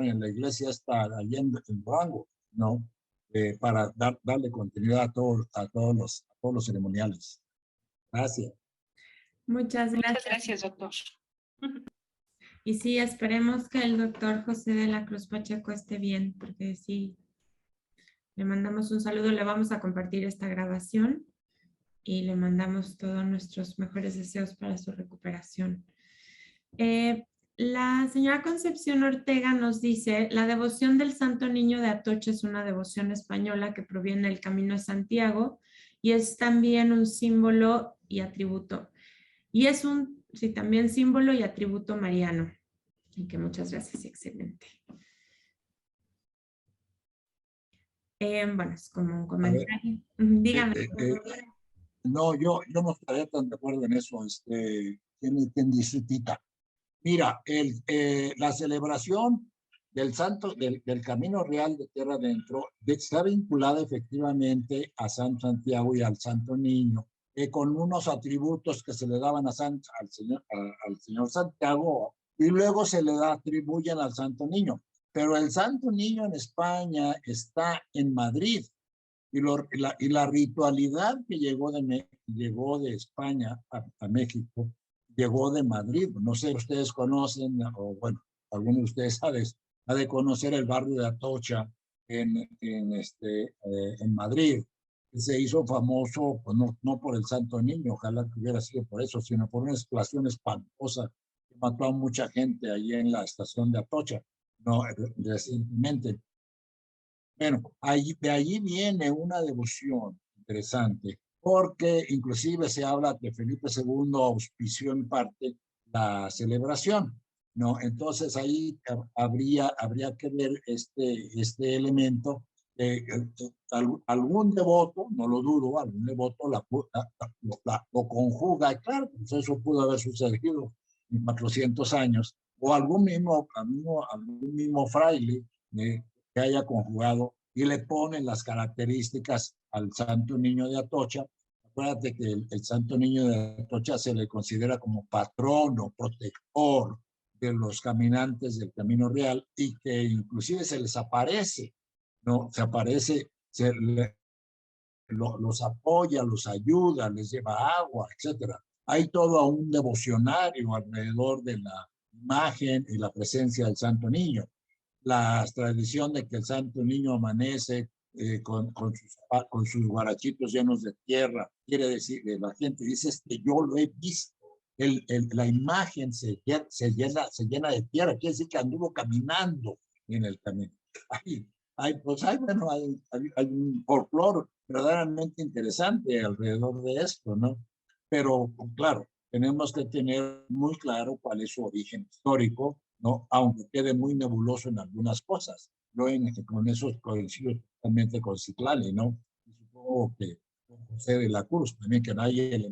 [SPEAKER 6] en la iglesia está allí en Durango, ¿no? Para darle continuidad a todos los ceremoniales. Gracias.
[SPEAKER 1] Muchas gracias.
[SPEAKER 2] Muchas gracias, doctor.
[SPEAKER 1] Y sí, esperemos que el doctor José de la Cruz Pacheco esté bien, porque sí, le mandamos un saludo, le vamos a compartir esta grabación y le mandamos todos nuestros mejores deseos para su recuperación. La señora Concepción Ortega nos dice, la devoción del Santo Niño de Atocha es una devoción española que proviene del Camino de Santiago y es también un símbolo y atributo. Y es también símbolo y atributo mariano. Y que muchas gracias, excelente. Bueno, es como un comentario. Dígame.
[SPEAKER 6] No, yo no estaría tan de acuerdo en eso. ¿Quién dice Tita? Mira, la celebración del Camino Real de Tierra Adentro está vinculada efectivamente a San Santiago y al Santo Niño, con unos atributos que se le daban al señor Santiago y luego se le atribuyen al Santo Niño. Pero el Santo Niño en España está en Madrid, y la ritualidad que llegó de España a México llegó de Madrid. No sé, ustedes conocen, o bueno, alguno de ustedes ha de conocer el barrio de Atocha en Madrid. Se hizo famoso, pues no por el Santo Niño, ojalá que hubiera sido por eso, sino por una explosión espantosa que mató a mucha gente allí en la estación de Atocha, no, recientemente. Bueno, de allí viene una devoción interesante, porque inclusive se habla que Felipe II auspició en parte la celebración, ¿no? Entonces ahí habría que ver este elemento. Algún devoto, no lo dudo, algún devoto lo conjuga, y claro, pues eso pudo haber sucedido en 400 años, o algún mismo fraile que haya conjugado y le ponen las características al Santo Niño de Atocha. Acuérdate que el Santo Niño de Atocha se le considera como patrono, protector de los caminantes del Camino Real, y que inclusive se les aparece ¿no? Se aparece, los apoya, los ayuda, les lleva agua, etcétera. Hay todo un devocionario alrededor de la imagen y la presencia del Santo Niño. La tradición de que el Santo Niño amanece con sus guarachitos llenos de tierra, quiere decir, la gente dice, yo lo he visto. La imagen se llena de tierra, quiere decir que anduvo caminando en el camino. Hay un folclore verdaderamente interesante alrededor de esto, ¿no? Pero, claro, tenemos que tener muy claro cuál es su origen histórico, ¿no? Aunque quede muy nebuloso en algunas cosas. Yo con eso coincido totalmente con Citlali, ¿no? Y supongo que con José de la Cruz, también que nadie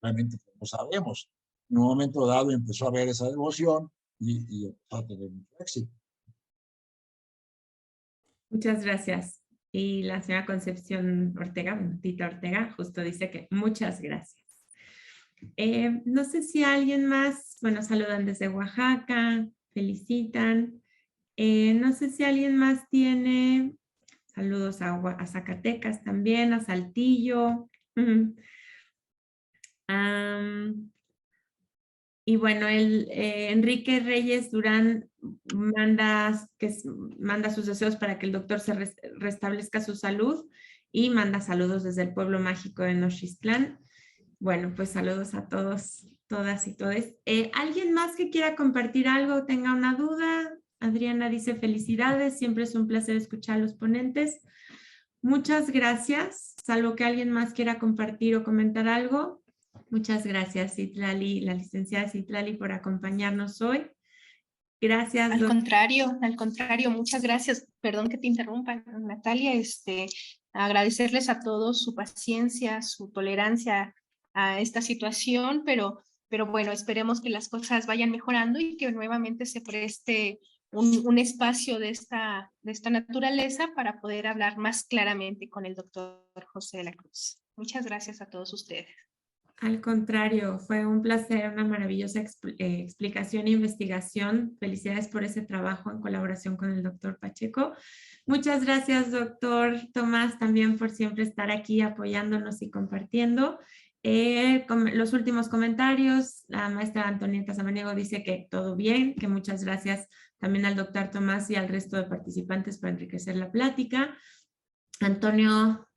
[SPEAKER 6] realmente no sabemos. En un momento dado empezó a haber esa devoción y empezó a tener mucho éxito.
[SPEAKER 1] Muchas gracias. Y la señora Concepción Ortega, Tita Ortega, justo dice que muchas gracias. No sé si alguien más, bueno, saludan desde Oaxaca, felicitan. No sé si alguien más tiene saludos a Zacatecas también, a Saltillo. Y bueno, Enrique Reyes Durán manda sus deseos para que el doctor se restablezca su salud y manda saludos desde el pueblo mágico de Nochistlán. Bueno, pues saludos a todos, todas y todes. ¿Alguien más que quiera compartir algo, tenga una duda? Adriana dice felicidades, siempre es un placer escuchar a los ponentes. Muchas gracias, salvo que alguien más quiera compartir o comentar algo. Muchas gracias, Citlali, la licenciada Citlali, por acompañarnos hoy. Gracias.
[SPEAKER 2] Al contrario, muchas gracias. Perdón que te interrumpa, Natalia. Agradecerles a todos su paciencia, su tolerancia a esta situación, pero bueno, esperemos que las cosas vayan mejorando y que nuevamente se preste un espacio de esta naturaleza para poder hablar más claramente con el doctor José de la Cruz. Muchas gracias a todos ustedes.
[SPEAKER 1] Al contrario, fue un placer, una maravillosa explicación e investigación. Felicidades por ese trabajo en colaboración con el doctor Pacheco. Muchas gracias, doctor Tomás, también por siempre estar aquí apoyándonos y compartiendo. Los últimos comentarios, la maestra Antonieta Samaniego dice que todo bien, que muchas gracias también al doctor Tomás y al resto de participantes por enriquecer la plática. Antonio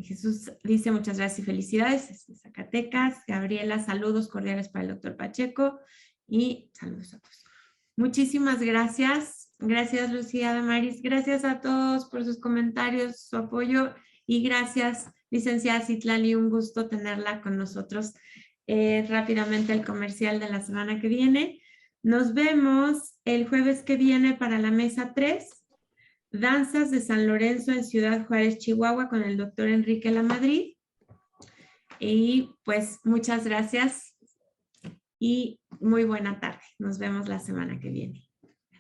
[SPEAKER 1] Jesús dice muchas gracias y felicidades desde Zacatecas. Gabriela, saludos cordiales para el doctor Pacheco y saludos a todos. Muchísimas gracias. Gracias, Lucía Damaris. Gracias a todos por sus comentarios, su apoyo y gracias, licenciada Citlali. Un gusto tenerla con nosotros. Rápidamente el comercial de la semana que viene. Nos vemos el jueves que viene para la mesa 3. Danzas de San Lorenzo en Ciudad Juárez, Chihuahua, con el doctor Enrique Lamadrid. Y pues muchas gracias y muy buena tarde. Nos vemos la semana que viene.